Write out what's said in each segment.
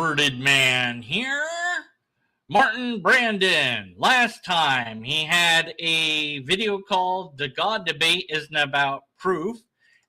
Bearded Man here. Martin Brandon. Last time he had a video called The God Debate Isn't About Proof.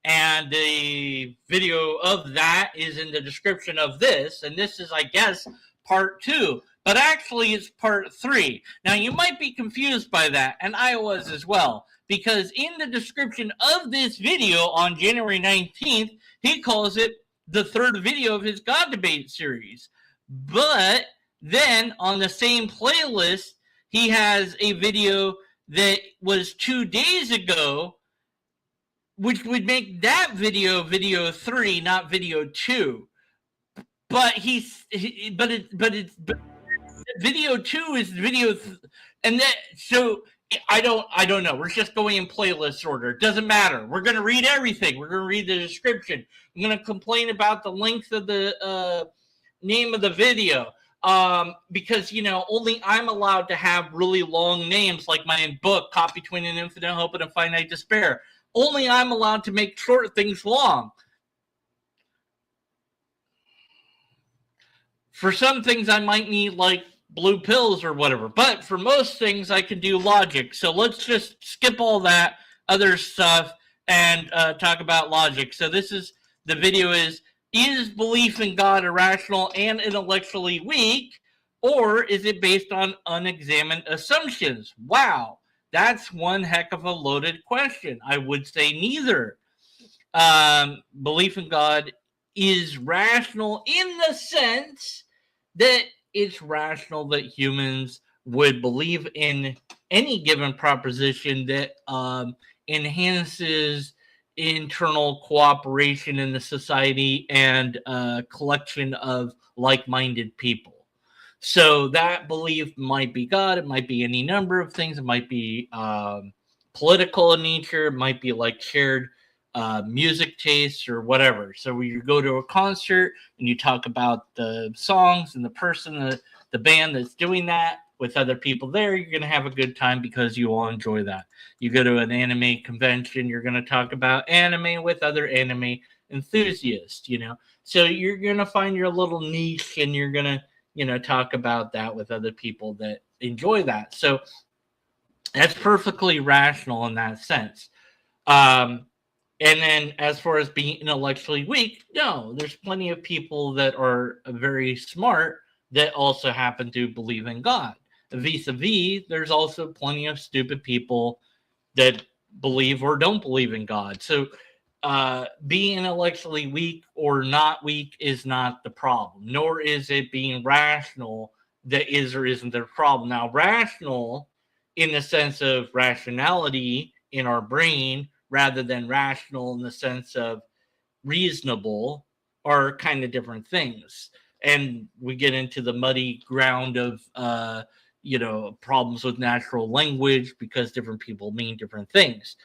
And the video of that is in the description of this. And this is, I guess, part 2. But actually, it's part 3. Now, you might be confused by that, and I was as well. Because in the description of this video on January 19th, he calls it the 3rd video of his God Debate series. But then on the same playlist, he has a video that was 2 days ago, which would make that video 3, not video 2. But video 2 is video, and that so I don't know. We're just going in playlist order. It doesn't matter. We're going to read everything. We're going to read the description. I'm going to complain about the length of the name of the video. Because, only I'm allowed to have really long names, like my book, Caught Between an Infinite Hope and a Finite Despair. Only I'm allowed to make short things long. For some things, I might need, like, blue pills or whatever. But for most things, I can do logic. So let's just skip all that other stuff and talk about logic. So the video is belief in God irrational and intellectually weak, or is it based on unexamined assumptions? Wow, that's one heck of a loaded question. I would say neither. Belief in God is rational in the sense that it's rational that humans would believe in any given proposition that enhances internal cooperation in the society and a collection of like-minded people. So that belief might be God. It might be any number of things. It might be political in nature. It might be like shared music tastes or whatever. So when you go to a concert and you talk about the songs and the person, the band that's doing that with other people there, you're going to have a good time because you all enjoy that. You go to an anime convention, you're going to talk about anime with other anime enthusiasts, So you're going to find your little niche and you're going to, talk about that with other people that enjoy that. So that's perfectly rational in that sense. And then as far as being intellectually weak, no, there's plenty of people that are very smart that also happen to believe in God. Vis-a-vis, there's also plenty of stupid people that believe or don't believe in God. So being intellectually weak or not weak is not the problem, nor is it being rational that is or isn't the problem. Now, rational in the sense of rationality in our brain rather than rational in the sense of reasonable are kind of different things. And we get into the muddy ground of, problems with natural language because different people mean different things.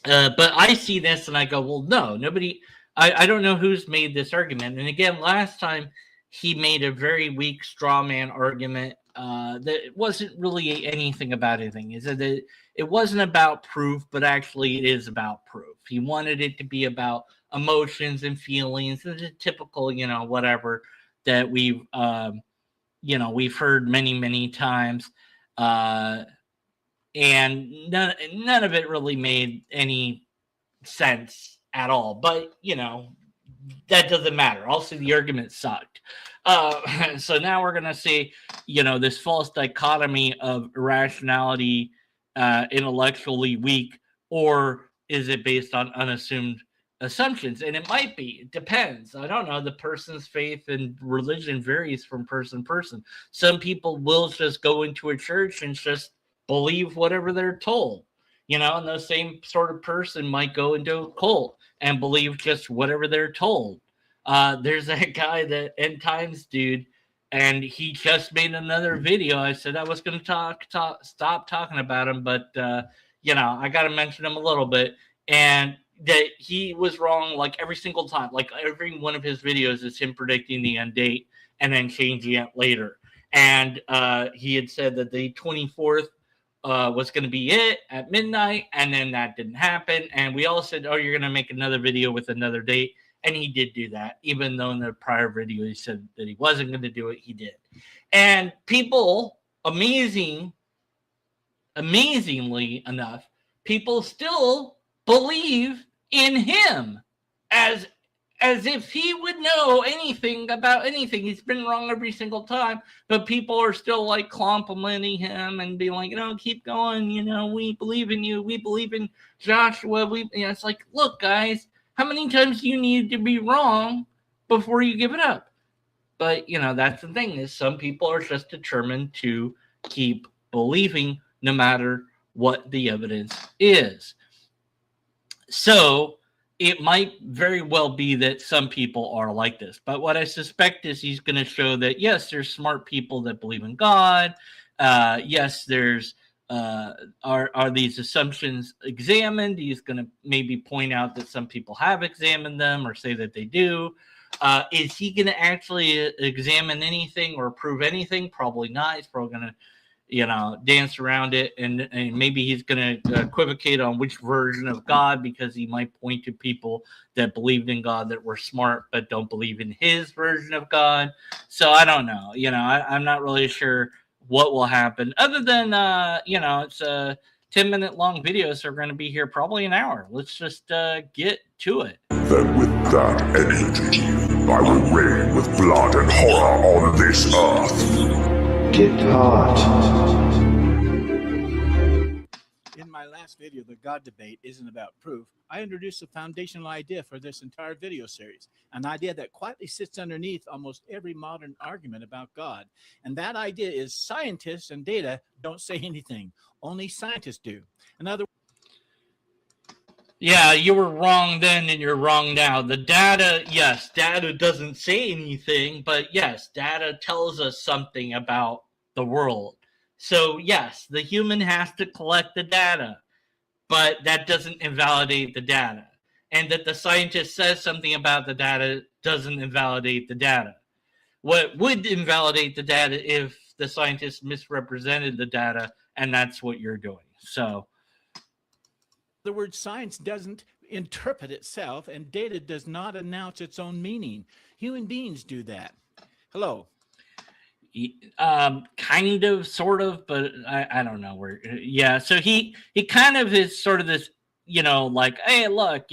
But I see this and I go, well, no, nobody, I don't know who's made this argument. And again, last time he made a very weak straw man argument that it wasn't really anything about anything. He said that it wasn't about proof, but actually it is about proof. He wanted it to be about emotions and feelings, the typical, whatever that we've heard many, many times. And none of it really made any sense at all. But, that doesn't matter. Also, the argument sucked. So now we're going to see, this false dichotomy of irrationality, intellectually weak, or is it based on unassumed assumptions? And it might be. It depends. I don't know. The person's faith and religion varies from person to person. Some people will just go into a church and just believe whatever they're told. And the same sort of person might go into a cult and believe just whatever they're told. There's that guy, that End Times dude, and he just made another video. I said I was going to stop talking about him, but, I got to mention him a little bit. And that he was wrong like every single time. Like every one of his videos is him predicting the end date and then changing it later. And he had said that the 24th was going to be it at midnight, and then that didn't happen. And we all said, oh, you're going to make another video with another date. And he did do that, even though in the prior video he said that he wasn't going to do it. He did. And people, amazingly enough, people still believe in him as if he would know anything about anything. He's been wrong every single time, but people are still like complimenting him and being like, keep going. We believe in you. We believe in Joshua. It's like, look, guys, how many times do you need to be wrong before you give it up? But, that's the thing, is some people are just determined to keep believing no matter what the evidence is. So it might very well be that some people are like this. But what I suspect is he's going to show that, yes, there's smart people that believe in God. Yes, there's are these assumptions examined? He's going to maybe point out that some people have examined them or say that they do. Is he going to actually examine anything or prove anything? Probably not. He's probably going to dance around it, and maybe he's going to equivocate on which version of God, because he might point to people that believed in God that were smart but don't believe in his version of God. So I don't know. I'm not really sure what will happen, other than it's a 10-minute long video, so we're going to be here probably an hour. Let's just get to it. Then with that energy, I will reign with blood and horror on this earth. Depart. In my last video, the God debate isn't about proof. I introduced a foundational idea for this entire video series, an idea that quietly sits underneath almost every modern argument about God. And that idea is scientists and data don't say anything. Only scientists do. In other Yeah, you were wrong then and you're wrong now. The data, yes, data doesn't say anything, but yes, data tells us something about the world. So yes, the human has to collect the data, but that doesn't invalidate the data. And that the scientist says something about the data doesn't invalidate the data. What would invalidate the data if the scientist misrepresented the data, and that's what you're doing. So the word science doesn't interpret itself, and data does not announce its own meaning. Human beings do that. Hello. Kind of, sort of, but I don't know where. Yeah, so he kind of is sort of this, like, hey, look,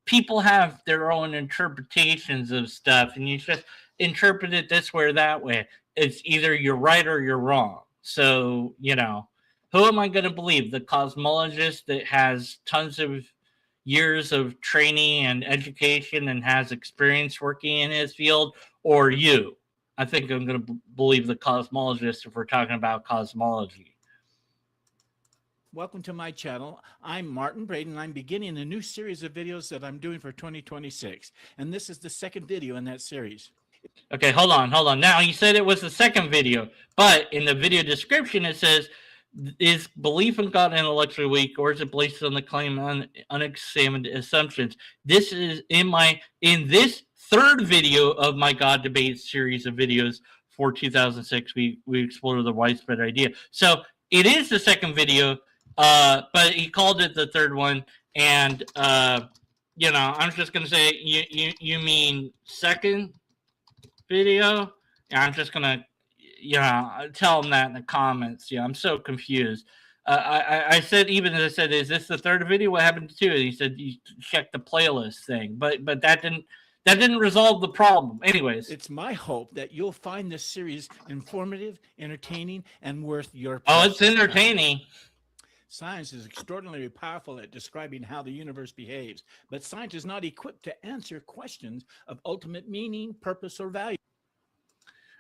people have their own interpretations of stuff, and you just interpret it this way or that way. It's either you're right or you're wrong. So, who am I going to believe? The cosmologist that has tons of years of training and education and has experience working in his field, or you? I think I'm going to believe the cosmologist if we're talking about cosmology. Welcome to my channel. I'm Martin Braden, and I'm beginning a new series of videos that I'm doing for 2026. And this is the second video in that series. Okay, hold on. Now, you said it was the second video, but in the video description, it says, is belief in God intellectually weak, or is it based on the claim on unexamined assumptions? This is in this third video of my God debate series of videos for 2006. We explored the widespread idea. So it is the second video, but he called it the third one. And I'm just gonna say, you mean second video? I'm just gonna tell them that in the comments. I'm so confused. I said, even as I said, is this the third video? What happened to it? He said, you check the playlist thing, but that didn't resolve the problem. Anyways, it's my hope that you'll find this series informative, entertaining, and worth your it's entertaining. Science is extraordinarily powerful at describing how the universe behaves, but science is not equipped to answer questions of ultimate meaning, purpose, or value.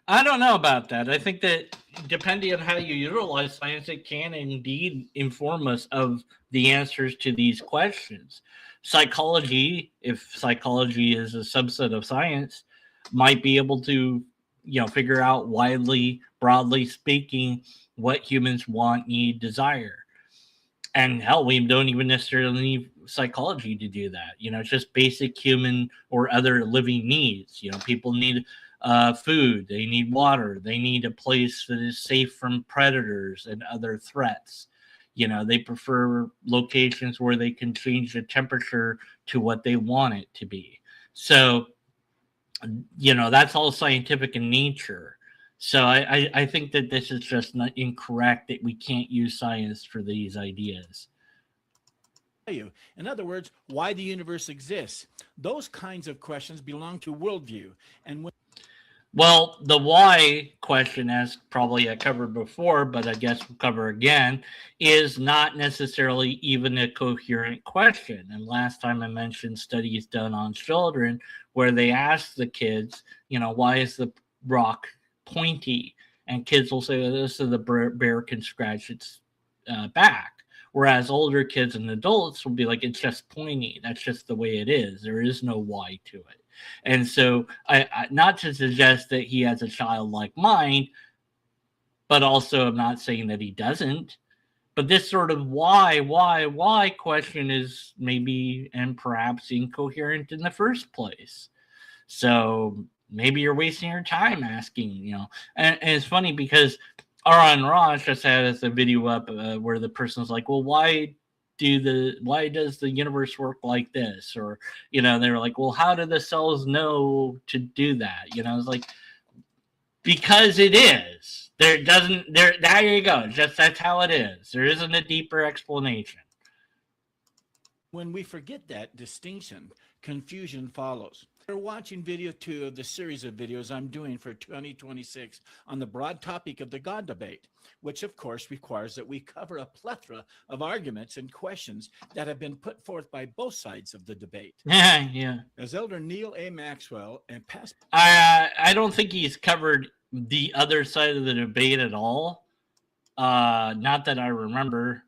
I don't know about that. I think that depending on how you utilize science, it can indeed inform us of the answers to these questions. Psychology, if psychology is a subset of science, might be able to, figure out broadly speaking, what humans want, need, desire. And hell, we don't even necessarily need psychology to do that. It's just basic human or other living needs. People need food, they need water, they need a place that is safe from predators and other threats. They prefer locations where they can change the temperature to what they want it to be. So, that's all scientific in nature. So I think that this is just not incorrect, that we can't use science for these ideas. In other words, why the universe exists. Those kinds of questions belong to worldview. And well, the why question, as probably I covered before, but I guess we'll cover again, is not necessarily even a coherent question. And last time I mentioned studies done on children where they ask the kids, why is the rock pointy? And kids will say, this so the bear can scratch its back. Whereas older kids and adults will be like, it's just pointy. That's just the way it is. There is no why to it. And so, I not to suggest that he has a childlike mind, but also I'm not saying that he doesn't. But this sort of why question is maybe and perhaps incoherent in the first place. So maybe you're wasting your time asking, And it's funny because Aaron Ross just had a video up where the person's like, well, why does the universe work like this? Or, they were like, well, how do the cells know to do that? It's like, because it is. There you go. That's how it is. There isn't a deeper explanation. When we forget that distinction, confusion follows. We're watching video 2 of the series of videos I'm doing for 2026 on the broad topic of the God debate, which of course requires that we cover a plethora of arguments and questions that have been put forth by both sides of the debate. Yeah. As Elder Neil A. Maxwell and past... I don't think he's covered the other side of the debate at all. Not that I remember.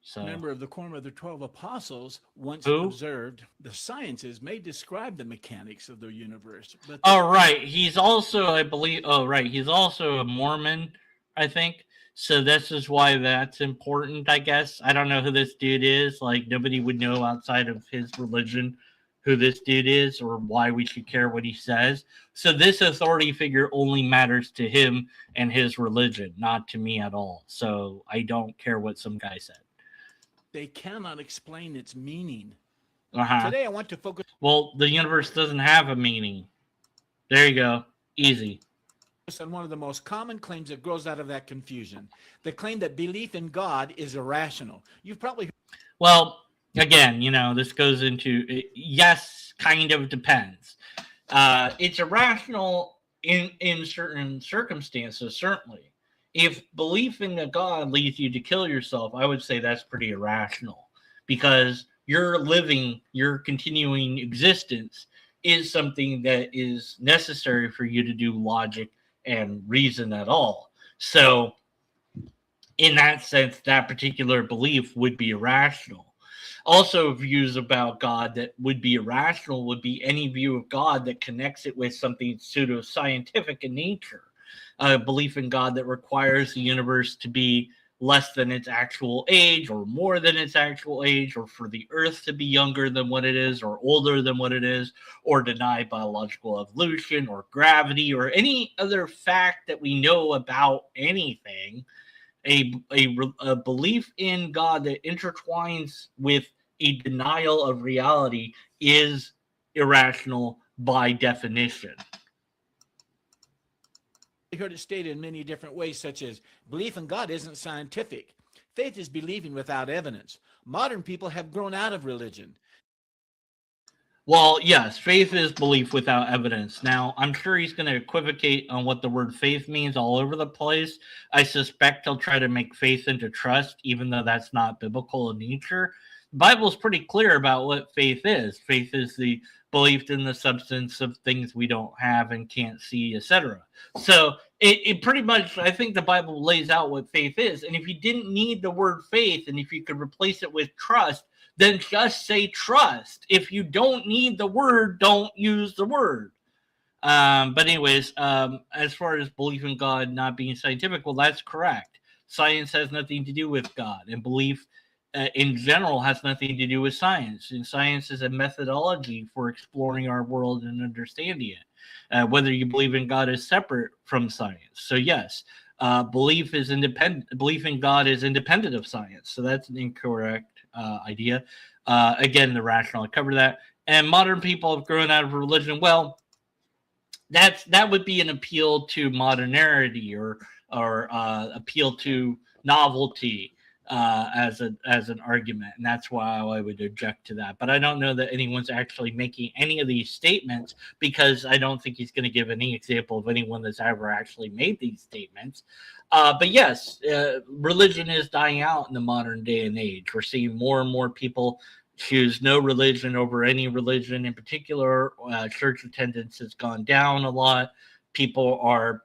So. Member of the Quorum of the 12 Apostles once observed the sciences may describe the mechanics of the universe. But right. He's also, I believe, he's also a Mormon, I think. So this is why that's important, I guess. I don't know who this dude is. Like, nobody would know outside of his religion who this dude is or why we should care what he says. So this authority figure only matters to him and his religion, not to me at all. So I don't care what some guy said. They cannot explain its meaning. Uh-huh. Today I want to focus... Well, the universe doesn't have a meaning. There you go. Easy. On one of the most common claims that grows out of that confusion. The claim that belief in God is irrational. You've probably... Well, again, this goes into... Yes, kind of depends. It's irrational in certain circumstances, certainly. If belief in a God leads you to kill yourself, I would say that's pretty irrational, because your continuing existence is something that is necessary for you to do logic and reason at all. So in that sense, that particular belief would be irrational. Also, views about God that would be irrational would be any view of God that connects it with something pseudo-scientific in nature. A belief in God that requires the universe to be less than its actual age or more than its actual age, or for the earth to be younger than what it is or older than what it is, or deny biological evolution or gravity or any other fact that we know about anything. A belief in God that intertwines with a denial of reality is irrational by definition. I heard it stated in many different ways, such as belief in God isn't scientific. Faith is believing without evidence. Modern people have grown out of religion. Well, yes, faith is belief without evidence. Now, I'm sure he's going to equivocate on what the word faith means all over the place. I suspect he'll try to make faith into trust, even though that's not biblical in nature. The Bible is pretty clear about what faith is. Faith is the belief in the substance of things we don't have and can't see, etc. So it pretty much, I think the Bible lays out what faith is. And if you didn't need the word faith, and if you could replace it with trust, then just say trust. If you don't need the word, don't use the word. But anyways, as far as belief in God not being scientific, well, that's correct. Science has nothing to do with God, and belief in general has nothing to do with science. And science is a methodology for exploring our world and understanding it. Whether you believe in God is separate from science. So yes, belief in God is independent of science. So that's an incorrect idea. Again, the rational, I covered that. and modern people have grown out of religion. Well, that would be an appeal to modernity or appeal to novelty as an argument, and that's why I would object to that. But I don't know that anyone's actually making any of these statements, because I don't think he's going to give any example of anyone that's ever actually made these statements. But yes, religion is dying out in the modern day and age. We're seeing more and more people choose no religion over any religion in particular. Church attendance has gone down a lot. People are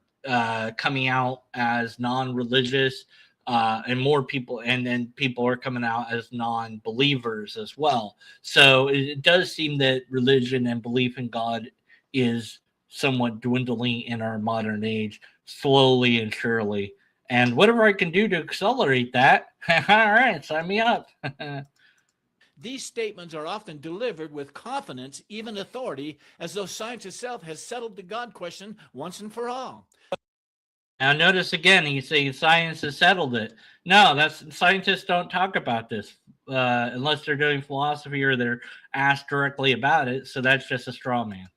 coming out as non-religious, and more people, and then people are coming out as non-believers as well. So it does seem that religion and belief in God is somewhat dwindling in our modern age, slowly and surely. And whatever I can do to accelerate that, all right, sign me up. These statements are often delivered with confidence, even authority, as though science itself has settled the God question once and for all. Now, notice again, he's saying science has settled it. No, scientists don't talk about this unless they're doing philosophy or they're asked directly about it. So that's just a straw man.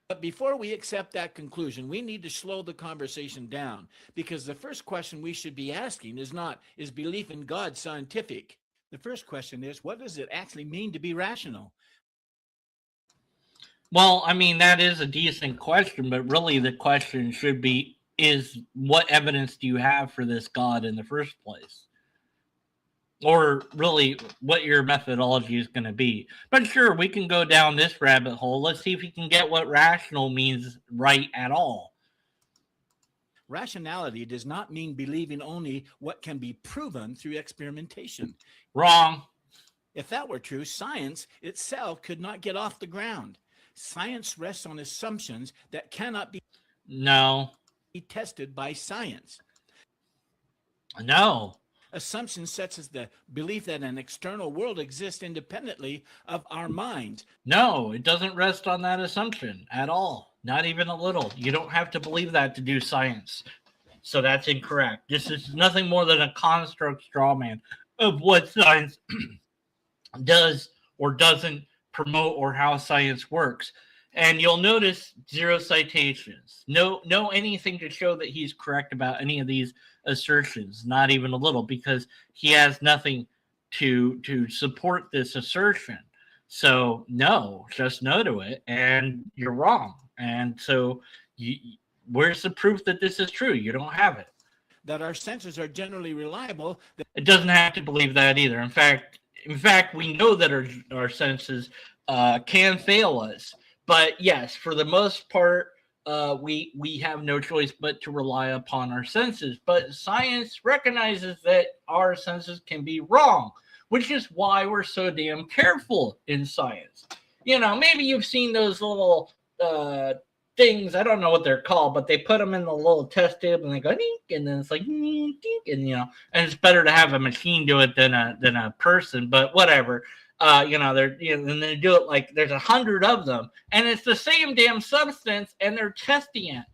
But before we accept that conclusion, we need to slow the conversation down, because the first question we should be asking is not, is belief in God scientific? The first question is, what does it actually mean to be rational? Well, I mean, that is a decent question, but really the question should be, is what evidence do you have for this God in the first place? Or really what your methodology is going to be. But sure, we can go down this rabbit hole. Let's see if we can get what rational means right at all. Rationality does not mean believing only what can be proven through experimentation. Wrong. If that were true, science itself could not get off the ground. Science rests on assumptions that cannot be tested by science. No. Assumptions such as the belief that an external world exists independently of our minds. No, it doesn't rest on that assumption at all. Not even a little. You don't have to believe that to do science. So that's incorrect. This is nothing more than a construct straw man of what science does or doesn't promote, or how science works. And you'll notice 0 citations. No anything to show that he's correct about any of these assertions, not even a little, because he has nothing to support this assertion. So no, just no to it, and you're wrong. And so where's the proof that this is true? You don't have it. That our senses are generally reliable. It doesn't have to believe that either. In fact, we know that our senses can fail us. But yes, for the most part, we have no choice but to rely upon our senses. But science recognizes that our senses can be wrong, which is why we're so damn careful in science. You know, maybe you've seen those little things. I don't know what they're called, but they put them in the little test tube and they go dink, and then it's like dink, and and it's better to have a machine do it than a person. But whatever. And they do it like there's 100 of them, and it's the same damn substance, and they're testing it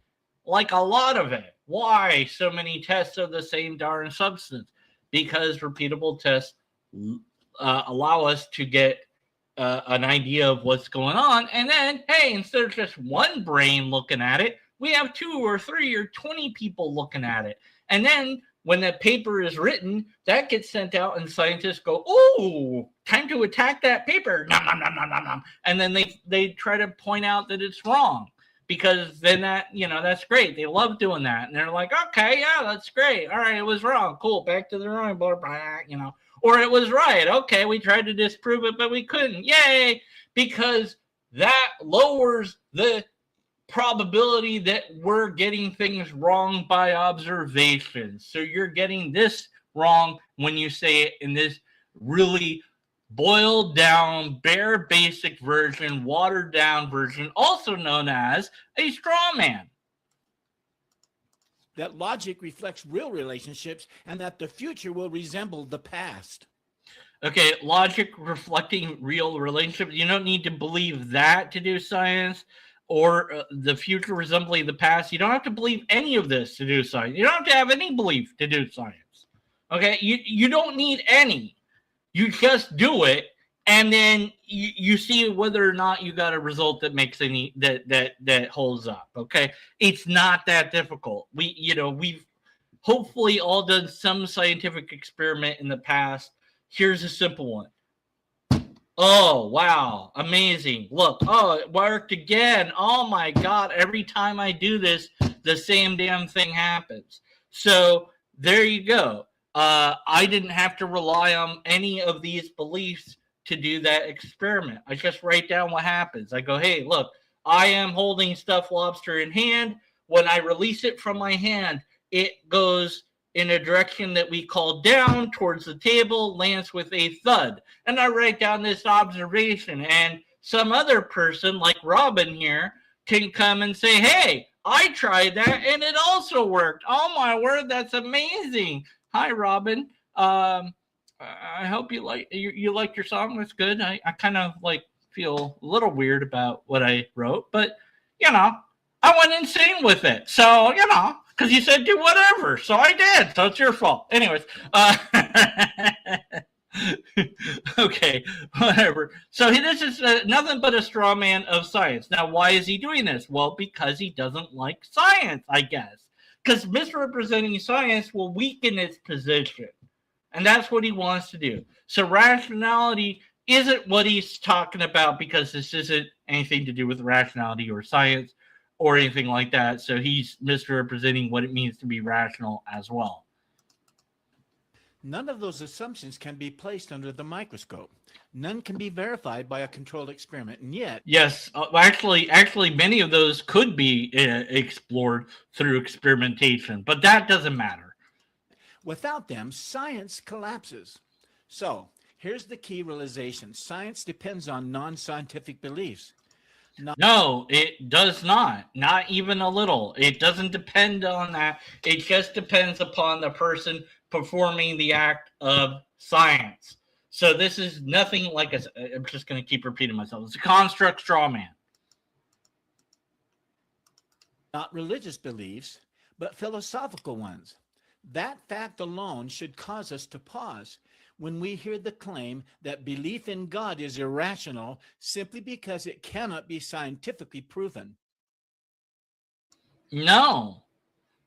like a lot of it. Why so many tests of the same darn substance? Because repeatable tests allow us to get an idea of what's going on, and then, hey, instead of just one brain looking at it, we have 2 or 3 or 20 people looking at it, and then when that paper is written, that gets sent out, and scientists go, "Oh, time to attack that paper!" Nom, nom, nom, nom, nom, nom. And then they try to point out that it's wrong, because then that's great. They love doing that, and they're like, "Okay, yeah, that's great. All right, it was wrong. Cool, back to the drawing board." Or it was right. Okay, we tried to disprove it, but we couldn't. Yay! Because that lowers the probability that we're getting things wrong by observation. So you're getting this wrong when you say it in this really boiled down, bare basic version, watered down version, also known as a straw man. That logic reflects real relationships and that the future will resemble the past. Okay, logic reflecting real relationships. You don't need to believe that to do science. Or the future resembling the past. You don't have to believe any of this to do science. You don't have to have any belief to do science. Okay? You don't need any. You just do it, and then you see whether or not you got a result that makes any that holds up. Okay, it's not that difficult. We've hopefully all done some scientific experiment in the past. Here's a simple one. Oh, wow. Amazing. Look. Oh, it worked again. Oh, my God. Every time I do this, the same damn thing happens. So there you go. I didn't have to rely on any of these beliefs to do that experiment. I just write down what happens. I go, hey, look, I am holding stuffed lobster in hand. When I release it from my hand, it goes in a direction that we call down towards the table, lands with a thud. And I write down this observation, and some other person like Robin here can come and say, hey, I tried that and it also worked. Oh my word, that's amazing. Hi, Robin. I hope you like your song. That's good. I kind of feel a little weird about what I wrote, but I went insane with it. So, because you said do whatever. So I did. So it's your fault. Anyways. Okay, whatever. So this is nothing but a straw man of science. Now, why is he doing this? Well, because he doesn't like science, I guess. Because misrepresenting science will weaken its position. And that's what he wants to do. So rationality isn't what he's talking about, because this isn't anything to do with rationality or science or anything like that. So he's misrepresenting what it means to be rational as well. None of those assumptions can be placed under the microscope. None can be verified by a controlled experiment, and yet... Yes, actually, many of those could be explored through experimentation, but that doesn't matter. Without them, science collapses. So, here's the key realization. Science depends on non-scientific beliefs. No, it does not. Not even a little. It doesn't depend on that. It just depends upon the person performing the act of science. So this is nothing like I'm just going to keep repeating myself. It's a construct straw man. Not religious beliefs, but philosophical ones. That fact alone should cause us to pause when we hear the claim that belief in God is irrational simply because it cannot be scientifically proven. No.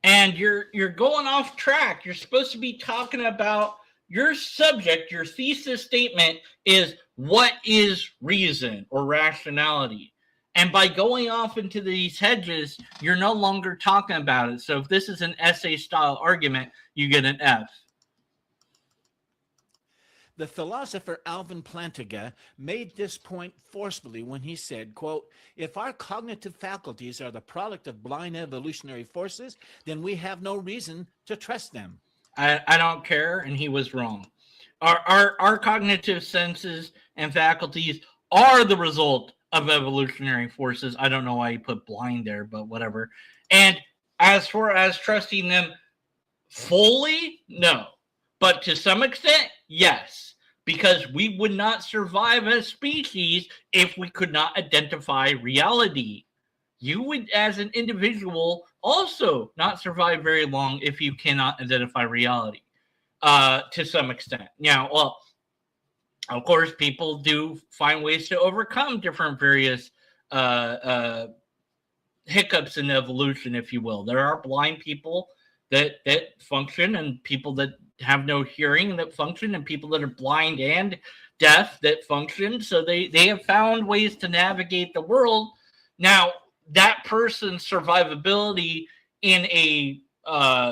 And you're going off track. You're supposed to be talking about your subject. Your thesis statement is what is reason or rationality. And by going off into these hedges, you're no longer talking about it. So if this is an essay style argument, you get an F. The philosopher Alvin Plantinga made this point forcefully when he said, quote, if our cognitive faculties are the product of blind evolutionary forces, then we have no reason to trust them. I don't care, and he was wrong. Our cognitive senses and faculties are the result of evolutionary forces. I don't know why he put blind there, but whatever. And as far as trusting them fully, no. But to some extent, yes, because we would not survive as species if we could not identify reality. You would, as an individual, also not survive very long if you cannot identify reality, to some extent. Now, well, of course, people do find ways to overcome different various hiccups in evolution, if you will. There are blind people that function, and people that have no hearing that function, and people that are blind and deaf that function. So they have found ways to navigate the world. Now, that person's survivability in a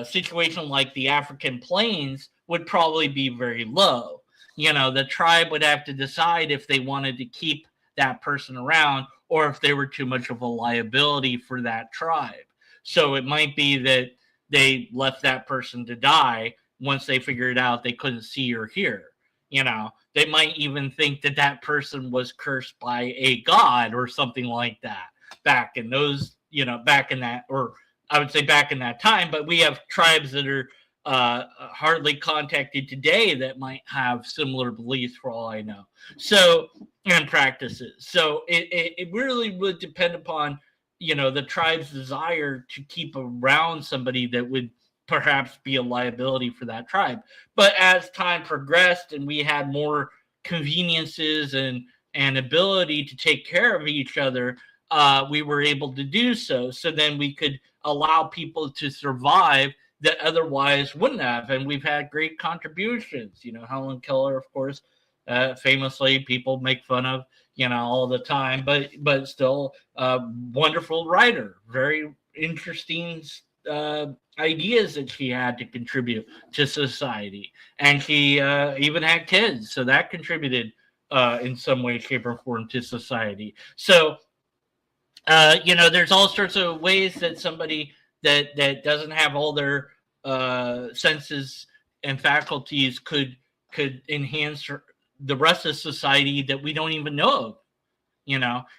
situation like the African plains would probably be very low. The tribe would have to decide if they wanted to keep that person around or if they were too much of a liability for that tribe. So it might be that they left that person to die once they figured out they couldn't see or hear. They might even think that that person was cursed by a god or something like that back in those, back in that, or I would say back in that time. But we have tribes that are hardly contacted today that might have similar beliefs, for all I know. So, and practices. So it really would depend upon, the tribe's desire to keep around somebody that would perhaps be a liability for that tribe. But as time progressed and we had more conveniences and ability to take care of each other, we were able to do so. So then we could allow people to survive that otherwise wouldn't have. And we've had great contributions. Helen Keller, of course, famously people make fun of, all the time, but still a wonderful writer, very interesting ideas that she had to contribute to society. And she even had kids, so that contributed in some way, shape, or form to society. So, there's all sorts of ways that somebody that doesn't have all their senses and faculties could enhance the rest of society that we don't even know of,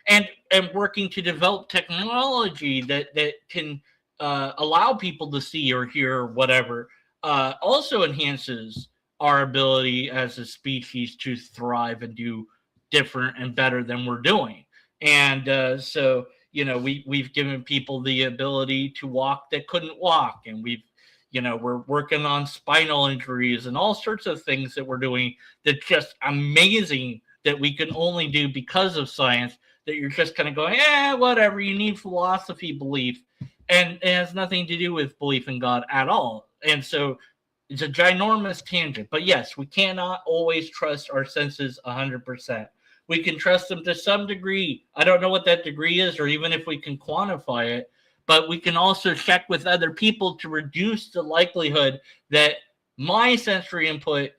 and working to develop technology that can allow people to see or hear or whatever also enhances our ability as a species to thrive and do different and better than we're doing. And so, we've given people the ability to walk that couldn't walk, and we're working on spinal injuries and all sorts of things that we're doing that's just amazing that we can only do because of science, that you're just kind of going, whatever, you need philosophy belief. And it has nothing to do with belief in God at all. And so it's a ginormous tangent. But yes, we cannot always trust our senses 100%. We can trust them to some degree. I don't know what that degree is, or even if we can quantify it. But we can also check with other people to reduce the likelihood that my sensory input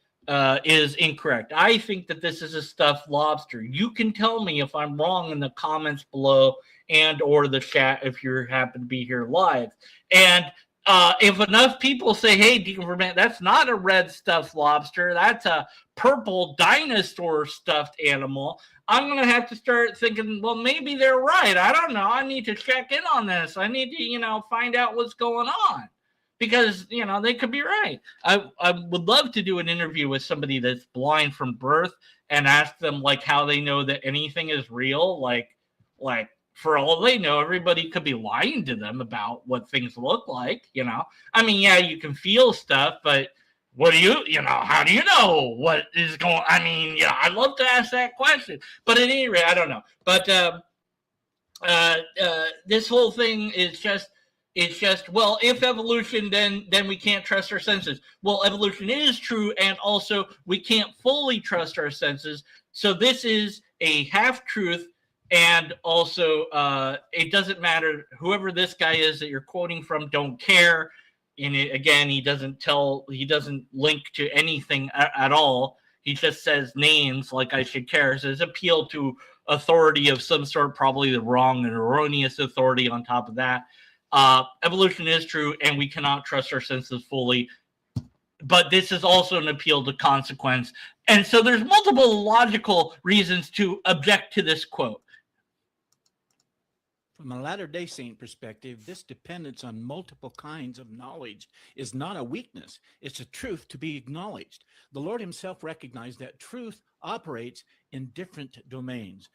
is incorrect. I think that this is a stuffed lobster. You can tell me if I'm wrong in the comments below and or the chat if you happen to be here live. And if enough people say, hey, Deacon Verman, that's not a red stuffed lobster, that's a purple dinosaur stuffed animal, I'm going to have to start thinking, well, maybe they're right. I don't know. I need to check in on this. I need to, find out what's going on, because, they could be right. I would love to do an interview with somebody that's blind from birth and ask them, like, how they know that anything is real. Like for all they know, everybody could be lying to them about what things look like, I mean, yeah, you can feel stuff, but what do how do you know what is going on? I mean, I'd love to ask that question, but at any rate, I don't know. But this whole thing is just, well, if evolution, then we can't trust our senses. Well, evolution is true, and also we can't fully trust our senses. So this is a half-truth, and also it doesn't matter. Whoever this guy is that you're quoting from, don't care. And again, he doesn't link to anything at all. He just says names like I should care. So it's appeal to authority of some sort, probably the wrong and erroneous authority on top of that. Evolution is true, and we cannot trust our senses fully. But this is also an appeal to consequence. And so there's multiple logical reasons to object to this quote. From a Latter-day Saint perspective, this dependence on multiple kinds of knowledge is not a weakness. It's a truth to be acknowledged. The Lord himself recognized that truth operates in different domains.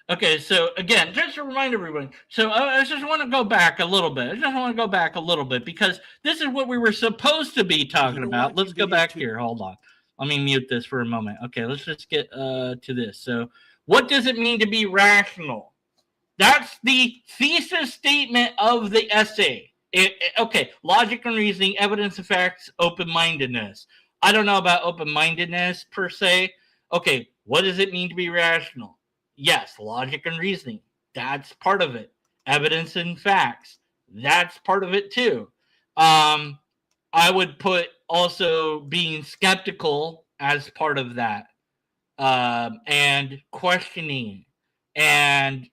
Okay, so again, just to remind everyone, so I just want to go back a little bit. Because this is what we were supposed to be talking about. Let's go back here. Hold on. Let me mute this for a moment. Okay, let's just get to this. So what does it mean to be rational? That's the thesis statement of the essay. Okay, logic and reasoning, evidence and facts, open-mindedness. I don't know about open-mindedness per se. Okay, what does it mean to be rational? Yes, logic and reasoning. That's part of it. Evidence and facts. That's part of it too. I would put also being skeptical as part of that. And questioning. And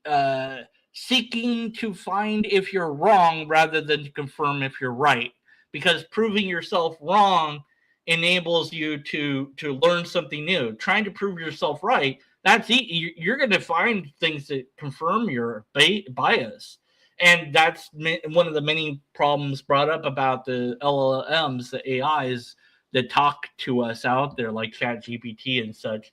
seeking to find if you're wrong rather than to confirm if you're right, because proving yourself wrong enables you to learn something new. Trying to prove yourself right, you're going to find things that confirm your bias, and that's one of the many problems brought up about the LLMs, the AIs that talk to us out there, like ChatGPT and such.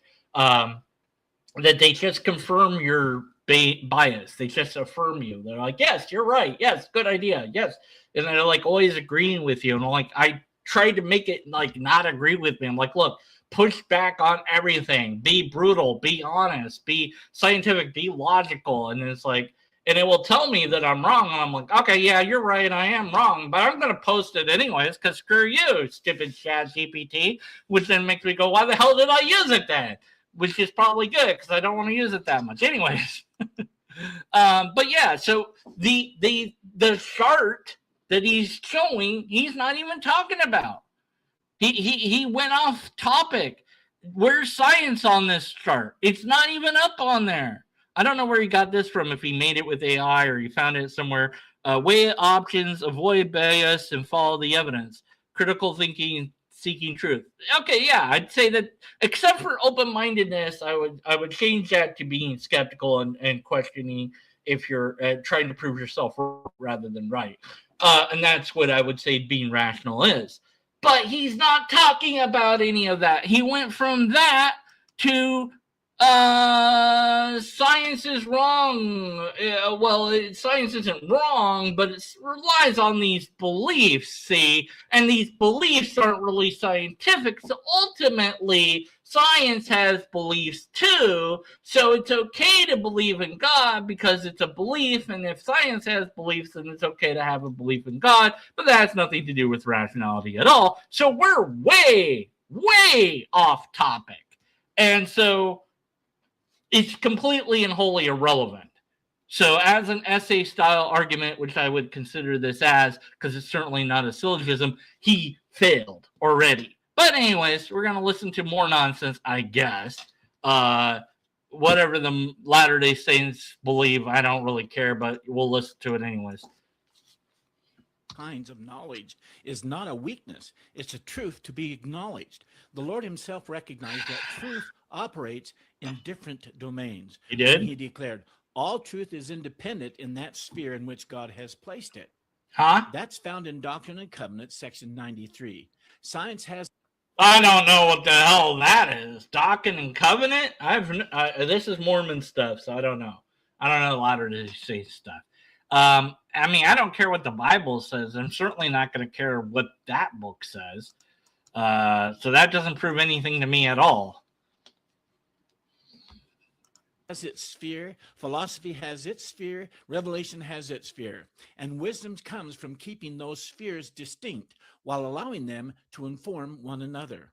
That they just confirm your bias. They just affirm you. They're like, yes, you're right. Yes, good idea. Yes. And they're like always agreeing with you. And I'm like, I tried to make it like not agree with me. I'm like, look, push back on everything, be brutal, be honest, be scientific, be logical. And it's like, and it will tell me that I'm wrong. And I'm like, okay, yeah, you're right. I am wrong, but I'm going to post it anyways because screw you, stupid chat GPT, which then makes me go, why the hell did I use it then? Which is probably good because I don't want to use it that much anyways. But yeah, so the chart that he's showing, he's not even talking about. He went off topic. Where's science on this chart? It's not even up on there. I don't know where he got this from, if he made it with AI or he found it somewhere. Weigh options, avoid bias, and follow the evidence. Critical thinking, seeking truth. Okay, yeah, I'd say that except for open-mindedness, I would change that to being skeptical and questioning if you're trying to prove yourself rather than right. And that's what I would say being rational is. But he's not talking about any of that. He went from that to science is wrong. Science isn't wrong, but it relies on these beliefs, see? And these beliefs aren't really scientific. So ultimately, science has beliefs too. So it's okay to believe in God because it's a belief. And if science has beliefs, then it's okay to have a belief in God. But that has nothing to do with rationality at all. So we're way, way off topic. And so it's completely and wholly irrelevant. So as an essay-style argument, which I would consider this as, because it's certainly not a syllogism, he failed already. But anyways, we're going to listen to more nonsense, I guess. Whatever the Latter-day Saints believe, I don't really care, but we'll listen to it anyways. Kinds of knowledge is not a weakness. It's a truth to be acknowledged. The Lord himself recognized that truth operates in different domains. He did? And he declared, all truth is independent in that sphere in which God has placed it. Huh? That's found in Doctrine and Covenants, section 93. Science has... I don't know what the hell that is. Doctrine and Covenant? This is Mormon stuff, so I don't know. I don't know Latter-day Saints stuff. I mean, I don't care what the Bible says. I'm certainly not going to care what that book says. So that doesn't prove anything to me at all. Has its sphere, philosophy has its sphere, revelation has its sphere, and wisdom comes from keeping those spheres distinct while allowing them to inform one another.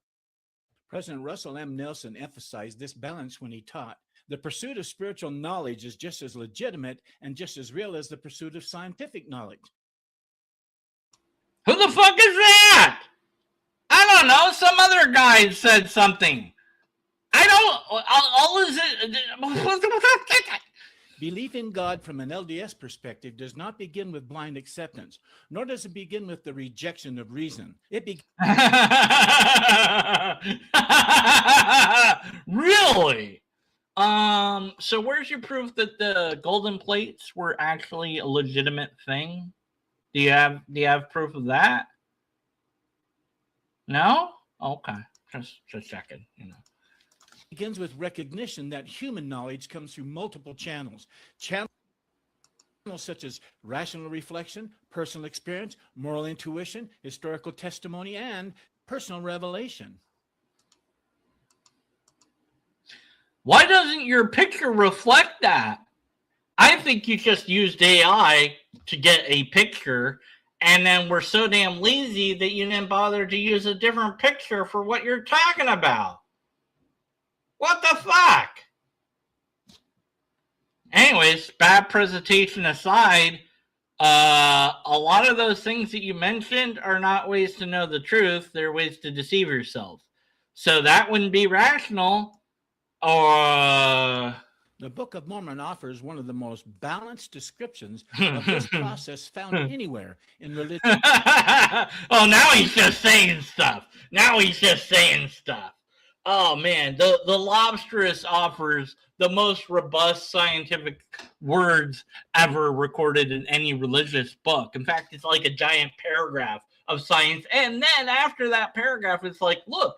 President Russell M. Nelson emphasized this balance when he taught, the pursuit of spiritual knowledge is just as legitimate and just as real as the pursuit of scientific knowledge. Who the fuck is that? I don't know. Some other guy said something. I don't. All is it? Belief in God from an LDS perspective does not begin with blind acceptance, nor does it begin with the rejection of reason. It begins. Really? So where's your proof that the golden plates were actually a legitimate thing? Do you have proof of that? No? Okay. Just checking, you know. Begins with recognition that human knowledge comes through multiple channels. Channels such as rational reflection, personal experience, moral intuition, historical testimony, and personal revelation. Why doesn't your picture reflect that? I think you just used AI to get a picture, and then we're so damn lazy that you didn't bother to use a different picture for what you're talking about. What the fuck? Anyways, bad presentation aside, a lot of those things that you mentioned are not ways to know the truth. They're ways to deceive yourself. So that wouldn't be rational. Or the Book of Mormon offers one of the most balanced descriptions of this process found anywhere in religion. Oh, now he's just saying stuff. Oh, man. The Lobsteress offers the most robust scientific words ever recorded in any religious book. In fact, it's like a giant paragraph of science. And then after that paragraph, it's like, look,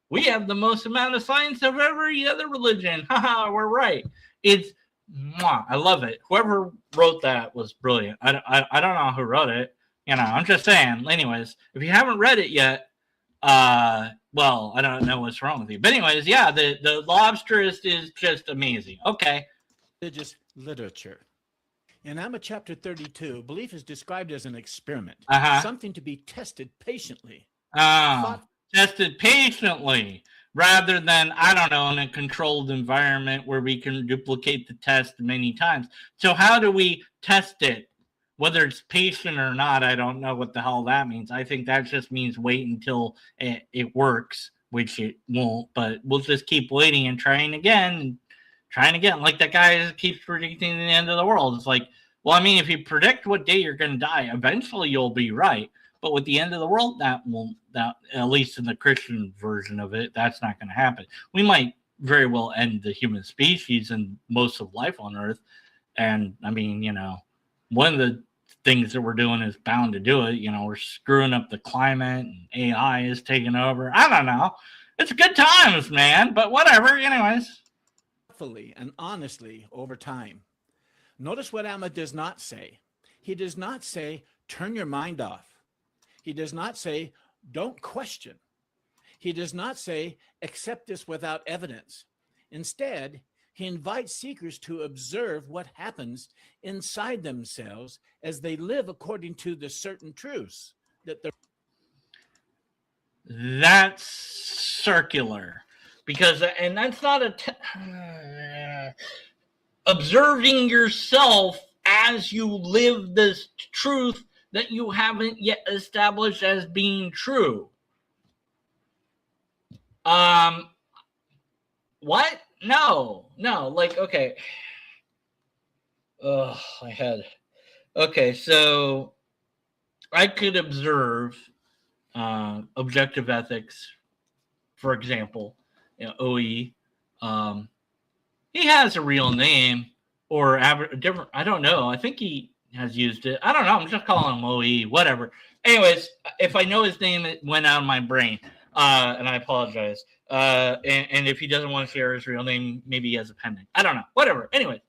we have the most amount of science of every other religion. Haha, we're right. It's, I love it. Whoever wrote that was brilliant. I don't know who wrote it. You know, I'm just saying. Anyways, if you haven't read it yet, well, I don't know what's wrong with you. But anyways, yeah, the lobsterist is just amazing. Okay. Religious literature. In Amma chapter 32, belief is described as an experiment, something to be tested patiently. Tested patiently, rather than, I don't know, in a controlled environment where we can duplicate the test many times. So how do we test it? Whether it's patient or not, I don't know what the hell that means. I think that just means wait until it works, which it won't, but we'll just keep waiting and trying again. Like that guy keeps predicting the end of the world. It's like, well, I mean, if you predict what day you're going to die, eventually you'll be right. But with the end of the world, that at least in the Christian version of it, that's not going to happen. We might very well end the human species and most of life on Earth. And I mean, you know, one of the things that we're doing is bound to do it. You know, we're screwing up the climate and AI is taking over. I don't know. It's good times, man, but whatever. Anyways. Fully and honestly over time. Notice what Amma does not say. He does not say, turn your mind off. He does not say, don't question. He does not say, accept this without evidence. Instead, he invites seekers to observe what happens inside themselves as they live according to the certain truths that they're. That's circular. Because, and that's not observing yourself as you live this truth that you haven't yet established as being true. What? No, like, okay. Oh, my head. Okay, so I could observe objective ethics, for example, you know, OE. He has a real name or different. I don't know. I think he has used it. I don't know. I'm just calling him OE, whatever. Anyways, if I know his name, it went out of my brain, and I apologize. And if he doesn't want to share his real name, maybe he has a pen name. I don't know. Whatever. Anyway,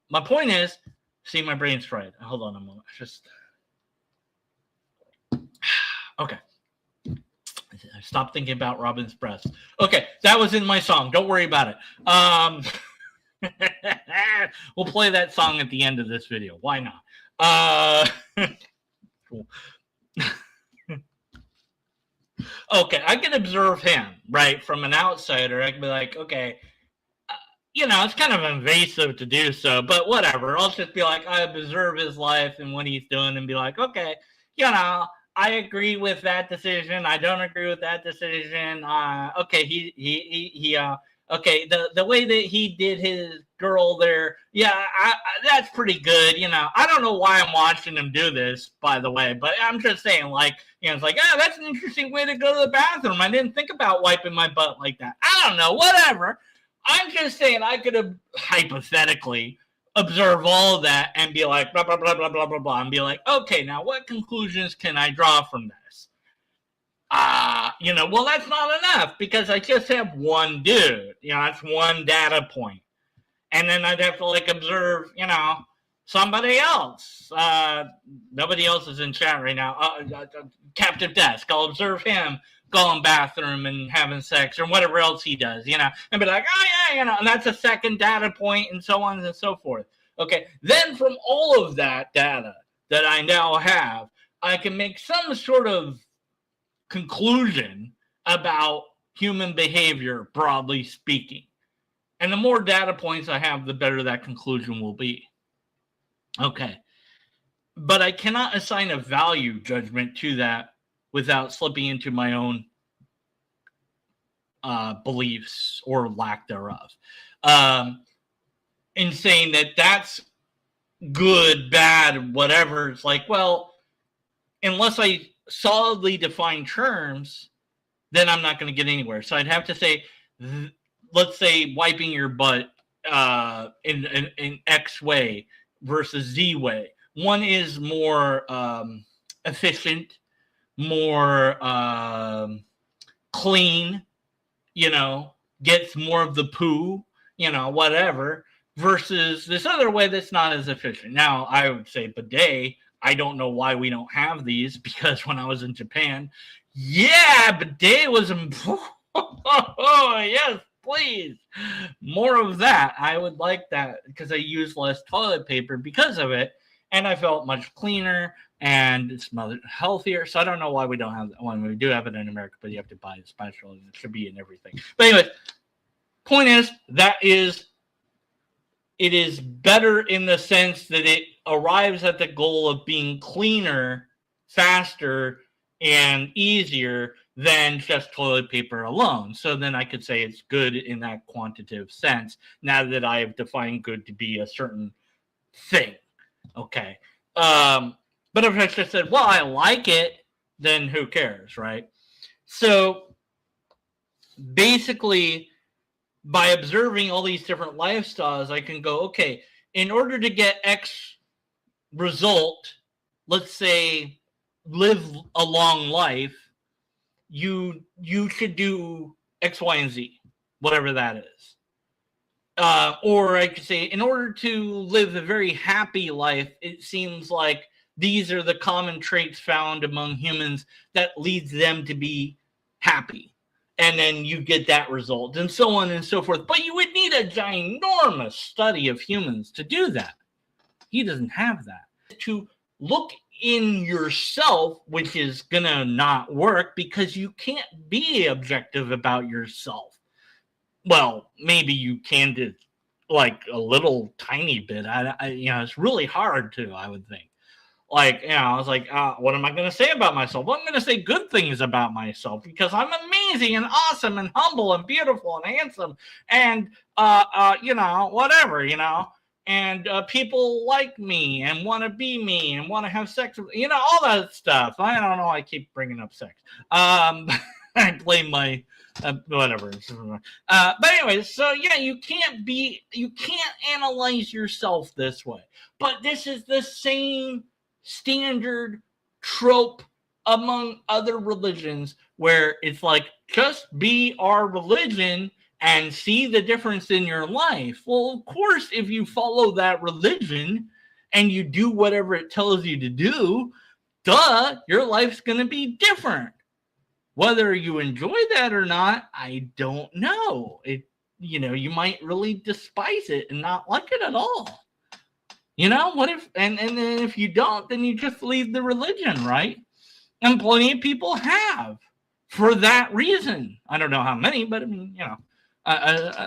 my point is, see, my brain's fried. Hold on a moment. Just okay. I stopped thinking about Robin's breasts. Okay, that was in my song. Don't worry about it. We'll play that song at the end of this video. Why not? Cool. Okay, I can observe him, right, from an outsider. I can be like, okay, you know, it's kind of invasive to do so, but whatever. I'll just be like, I observe his life and what he's doing and be like, okay, you know, I agree with that decision. I don't agree with that decision. Okay, okay, the way that he did his girl there, yeah, that's pretty good. You know, I don't know why I'm watching him do this, by the way, but I'm just saying, like, you know, it's like, that's an interesting way to go to the bathroom. I didn't think about wiping my butt like that. I don't know, whatever. I'm just saying I could have hypothetically observe all of that and be like, blah, blah, blah, blah, blah, blah, blah, and be like, okay, now what conclusions can I draw from this? You know, well, that's not enough because I just have one dude. You know, that's one data point. And then I'd have to, like, observe, you know, somebody else. Nobody else is in chat right now. Captive Desk. I'll observe him going bathroom and having sex or whatever else he does, you know, and be like, oh, yeah, you know, and that's a second data point and so on and so forth. Okay, then from all of that data that I now have, I can make some sort of conclusion about human behavior, broadly speaking. And the more data points I have, the better that conclusion will be. Okay, but I cannot assign a value judgment to that without slipping into my own beliefs or lack thereof. In saying that that's good, bad, whatever, it's like, well, unless I solidly define terms, then I'm not going to get anywhere. So I'd have to say, let's say wiping your butt in X way versus Z way. One is more efficient, more clean, you know, gets more of the poo, you know, whatever, versus this other way that's not as efficient. Now, I would say bidet. I don't know why we don't have these because when I was in Japan, Yeah, bidet was oh yes, please. More of that. I would like that because I use less toilet paper because of it, and I felt much cleaner and it smelled healthier. So I don't know why we don't have that one. We do have it in America, but you have to buy it special and it should be in everything. But anyways, point is it is better in the sense that it arrives at the goal of being cleaner, faster, and easier than just toilet paper alone. So then I could say it's good in that quantitative sense, now that I have defined good to be a certain thing. Okay. But if I just said, well, I like it, then who cares, right? So basically, by observing all these different lifestyles, I can go, okay, in order to get X result, let's say live a long life, you should do X, Y, and Z, whatever that is. Or I could say, in order to live a very happy life, it seems like these are the common traits found among humans that leads them to be happy. And then you get that result, and so on and so forth. But you would need a ginormous study of humans to do that. He doesn't have that. To look in yourself, which is going to not work because you can't be objective about yourself. Well, maybe you can do like a little tiny bit. It's really hard to, I would think. I was like, what am I going to say about myself? Well, I'm going to say good things about myself because I'm amazing and awesome and humble and beautiful and handsome and, whatever, and people like me and want to be me and want to have sex with, all that stuff. I don't know. I keep bringing up sex. I blame my whatever. But anyway, so yeah, you can't analyze yourself this way. But this is the same standard trope among other religions where it's like, just be our religion and see the difference in your life. Well, of course, if you follow that religion and you do whatever it tells you to do, your life's going to be different. Whether you enjoy that or not, I don't know. You might really despise it and not like it at all. What if, and then if you don't, then you just leave the religion, right? And plenty of people have for that reason. I don't know how many, but I mean,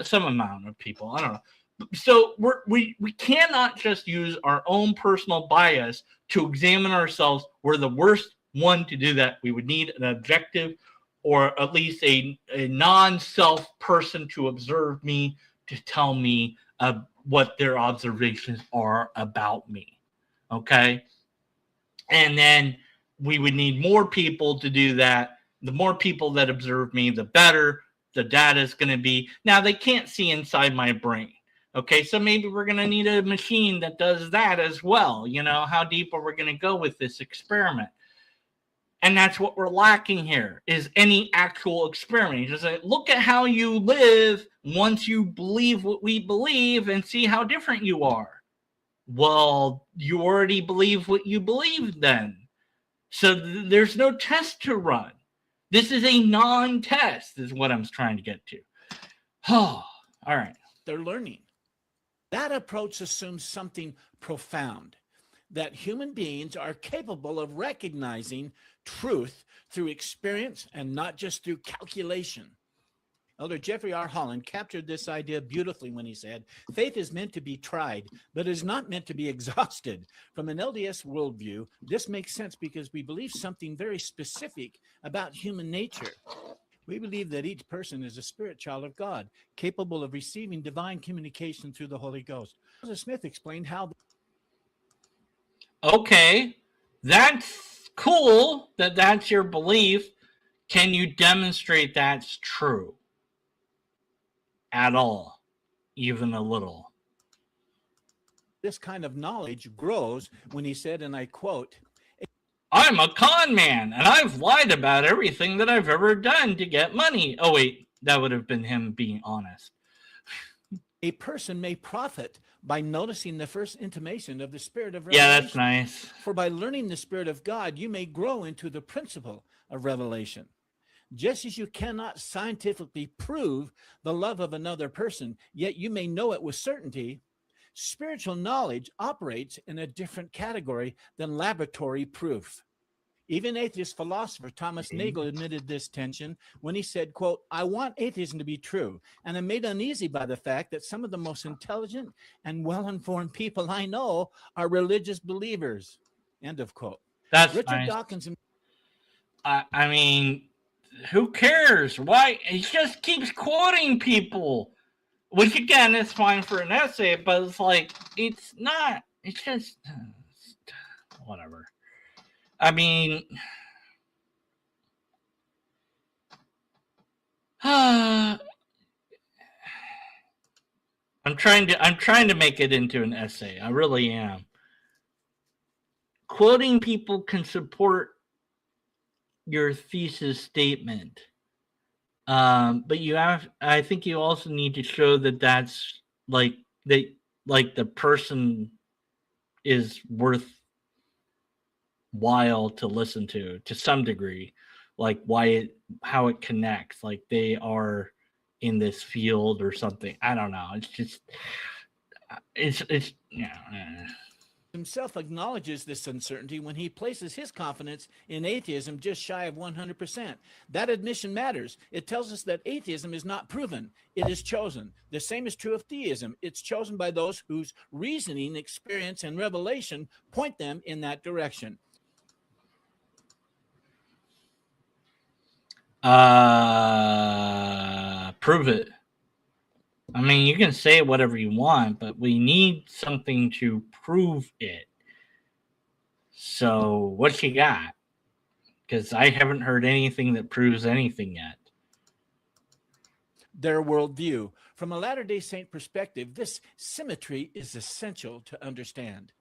some amount of people. I don't know. So we cannot just use our own personal bias to examine ourselves. We're the worst one to do that. We would need an objective or at least a non-self person to observe me, to tell me what their observations are about me. Okay. And then we would need more people to do that. The more people that observe me, the better the data is going to be. Now, they can't see inside my brain. Okay. So maybe we're going to need a machine that does that as well. How deep are we going to go with this experiment? And that's what we're lacking here, is any actual experiment. You just say, look at how you live once you believe what we believe and see how different you are. Well, you already believe what you believe then. So there's no test to run. This is a non-test is what I'm trying to get to. Oh, all right. They're learning. That approach assumes something profound, that human beings are capable of recognizing truth through experience and not just through calculation. Elder Jeffrey R. Holland captured this idea beautifully when he said, faith is meant to be tried, but is not meant to be exhausted. From an LDS worldview, this makes sense because we believe something very specific about human nature. We believe that each person is a spirit child of God, capable of receiving divine communication through the Holy Ghost. Joseph Smith explained how. Okay, that's cool that that's your belief. Can you demonstrate that's true at all, even a little? This kind of knowledge grows when he said, and I quote, I'm a con man and I've lied about everything that I've ever done to get money. Oh wait, that would have been him being honest. A person may profit by noticing the first intimation of the spirit of Yeah, revelation. that's nice. For by learning the Spirit of God, you may grow into the principle of revelation. Just as you cannot scientifically prove the love of another person, yet you may know it with certainty, spiritual knowledge operates in a different category than laboratory proof. Even atheist philosopher Thomas Nagel admitted this tension when he said, quote, "I want atheism to be true, and I'm made uneasy by the fact that some of the most intelligent and well-informed people I know are religious believers," end of quote. That's Richard nice. Dawkins. I mean, who cares? Why? He just keeps quoting people. Which, again, is fine for an essay, but it's like, it's not. It's just... whatever. I mean... I'm trying to make it into an essay. I really am. Quoting people can support your thesis statement, but I think you also need to show that that's like the person is worthwhile to listen to some degree, like how it connects, like they are in this field or something. I don't know. It's just it's himself acknowledges this uncertainty when he places his confidence in atheism just shy of 100%. That admission matters. It tells us that atheism is not proven, it is chosen. The same is true of theism. It's chosen by those whose reasoning, experience, and revelation point them in that direction. Prove it. I mean, you can say whatever you want, but we need something to prove it. So, what you got? Because I haven't heard anything that proves anything yet. Their worldview. From a Latter-day Saint perspective, this symmetry is essential to understand.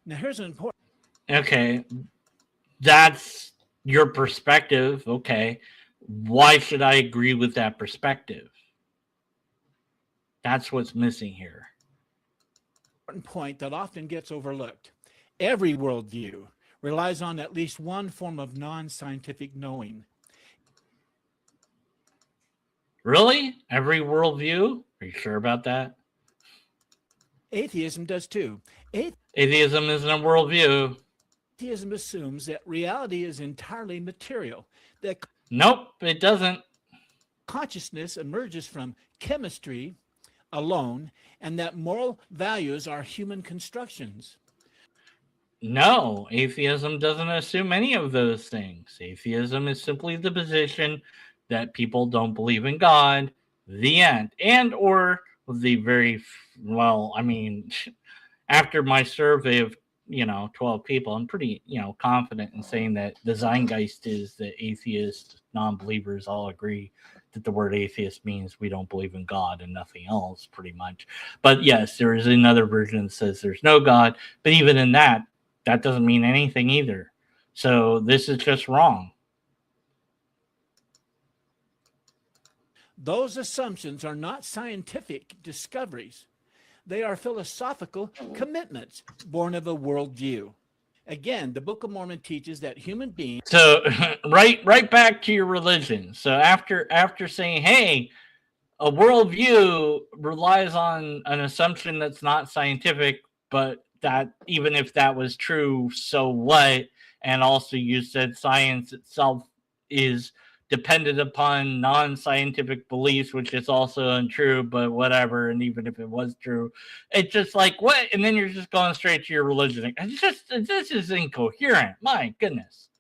Now, here's an important... Okay, that's your perspective. Okay, why should I agree with that perspective? That's what's missing here. Important point that often gets overlooked. Every worldview relies on at least one form of non-scientific knowing. Really? Every worldview? Are you sure about that? Atheism does too. Atheism isn't a worldview. Atheism assumes that reality is entirely material, that nope, it doesn't. Consciousness emerges from chemistry alone, and that moral values are human constructions. No, atheism doesn't assume any of those things. Atheism is simply the position that people don't believe in God, the end. And or the very, well, I mean, after my survey of 12 people, I'm pretty confident in saying that the zeitgeist is that atheists, non-believers all agree that the word atheist means we don't believe in God and nothing else, pretty much. But yes, there is another version that says there's no God, but even in that doesn't mean anything either. So this is just wrong. Those assumptions are not scientific discoveries. They are philosophical commitments born of a worldview. Again, the Book of Mormon teaches that human beings... So right back to your religion. So after saying, hey, a worldview relies on an assumption that's not scientific, but that even if that was true, so what? And also you said science itself is dependent upon non-scientific beliefs, which is also untrue, but whatever. And even if it was true, it's just like, what? And then you're just going straight to your religion. This is incoherent. My goodness.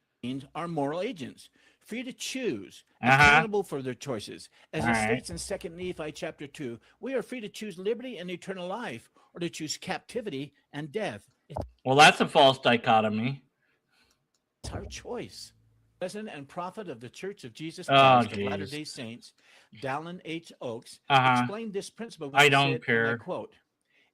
Are moral agents, free to choose, accountable for their choices. As it states in 2 Nephi chapter 2, we are free to choose liberty and eternal life, or to choose captivity and death. Well, that's a false dichotomy. It's our choice. President and prophet of the Church of Jesus Christ of Latter-day Saints, Dallin H. Oaks, explained this principle when I don't care. And I quote,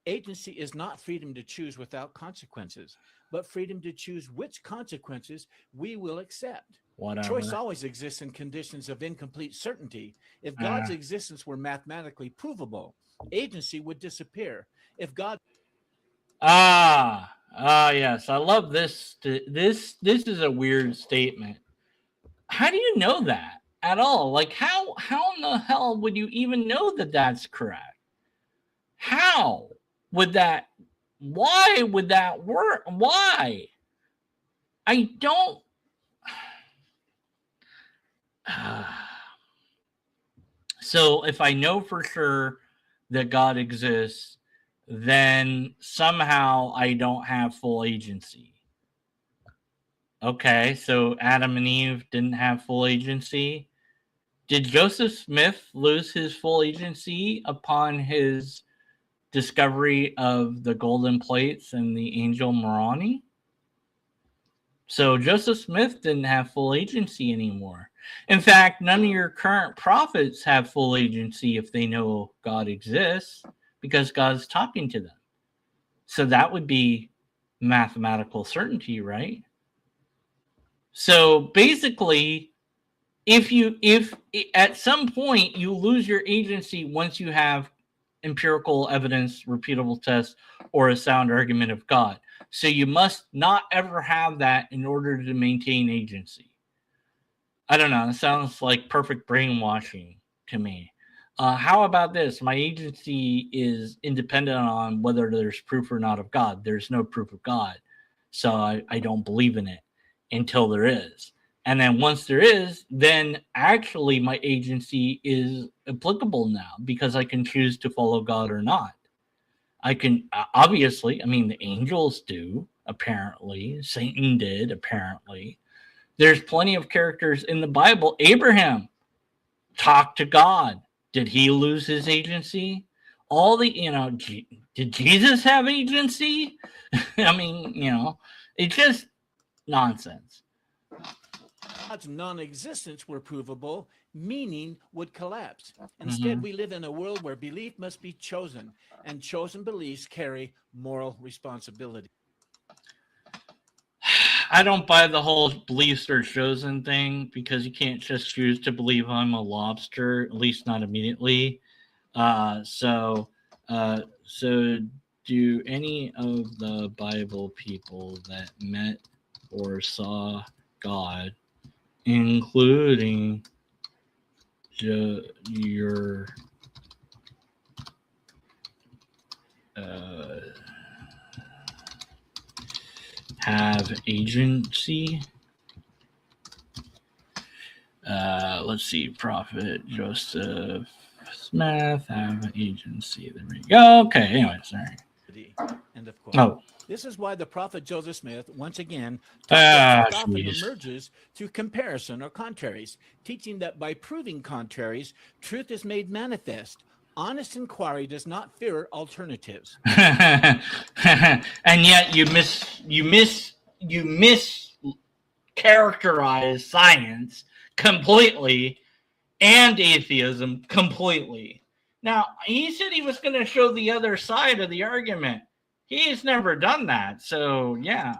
"Agency is not freedom to choose without consequences, but freedom to choose which consequences we will accept. whatever. Choice always exists in conditions of incomplete certainty. If God's existence were mathematically provable, agency would disappear. If God yes, I love this. This is a weird statement. How do you know that at all? Like, how in the hell would you even know that that's correct? How would that? Why would that work? Why? I don't. So if I know for sure that God exists, then somehow I don't have full agency. Okay, so Adam and Eve didn't have full agency. Did Joseph Smith lose his full agency upon his discovery of the golden plates and the angel Moroni? So Joseph Smith didn't have full agency anymore. In fact, none of your current prophets have full agency if they know God exists, because God's talking to them. So that would be mathematical certainty, right? So basically, if at some point you lose your agency once you have empirical evidence, repeatable tests, or a sound argument of God. So you must not ever have that in order to maintain agency. I don't know. It sounds like perfect brainwashing to me. How about this? My agency is independent on whether there's proof or not of God. There's no proof of God. So I don't believe in it until there is. And then once there is, then actually my agency is applicable now because I can choose to follow God or not. I can, obviously, I mean, the angels do, apparently. Satan did, apparently. There's plenty of characters in the Bible. Abraham talked to God. Did he lose his agency? All the, did Jesus have agency? I mean, it's just nonsense. God's non-existence were provable, meaning would collapse. Instead, we live in a world where belief must be chosen, and chosen beliefs carry moral responsibility. I don't buy the whole beliefs are chosen thing because you can't just choose to believe I'm a lobster, at least not immediately. So do any of the Bible people that met or saw God, including your have agency? Let's see. Prophet Joseph Smith have agency. There we go. Okay. Anyway, sorry. End of quote. Oh. This is why the prophet Joseph Smith, once again, often emerges through comparison or contraries, teaching that by proving contraries, truth is made manifest. Honest inquiry does not fear alternatives. And yet you mischaracterize science completely and atheism completely. Now, he said he was going to show the other side of the argument. He's never done that, so yeah.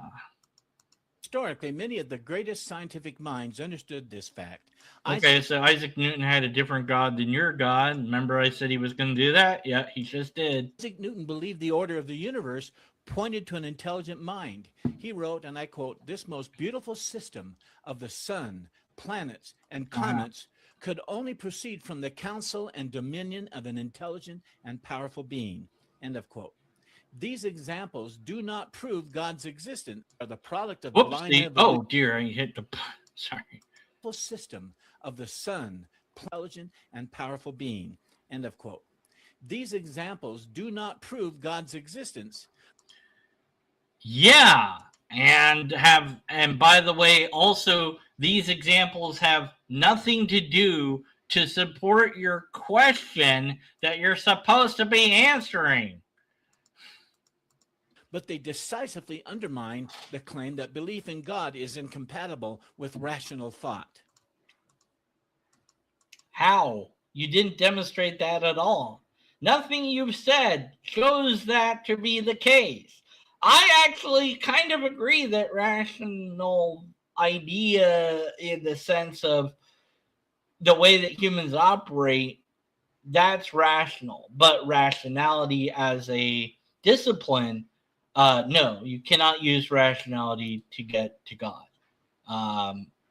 Historically, many of the greatest scientific minds understood this fact. Okay, so Isaac Newton had a different God than your God. Remember I said he was going to do that? Yeah, he just did. Isaac Newton believed the order of the universe pointed to an intelligent mind. He wrote, and I quote, "This most beautiful system of the sun, planets, and comets could only proceed from the counsel and dominion of an intelligent and powerful being." End of quote. These examples do not prove God's existence or the product of divine. Oh dear, I hit the sorry. System of the sun, intelligent and powerful being. End of quote. These examples do not prove God's existence. Yeah, and by the way, also these examples have nothing to do to support your question that you're supposed to be answering. But they decisively undermine the claim that belief in God is incompatible with rational thought. How? You didn't demonstrate that at all. Nothing you've said shows that to be the case. I actually kind of agree that rational idea in the sense of the way that humans operate, that's rational. But rationality as a discipline, no, you cannot use rationality to get to God.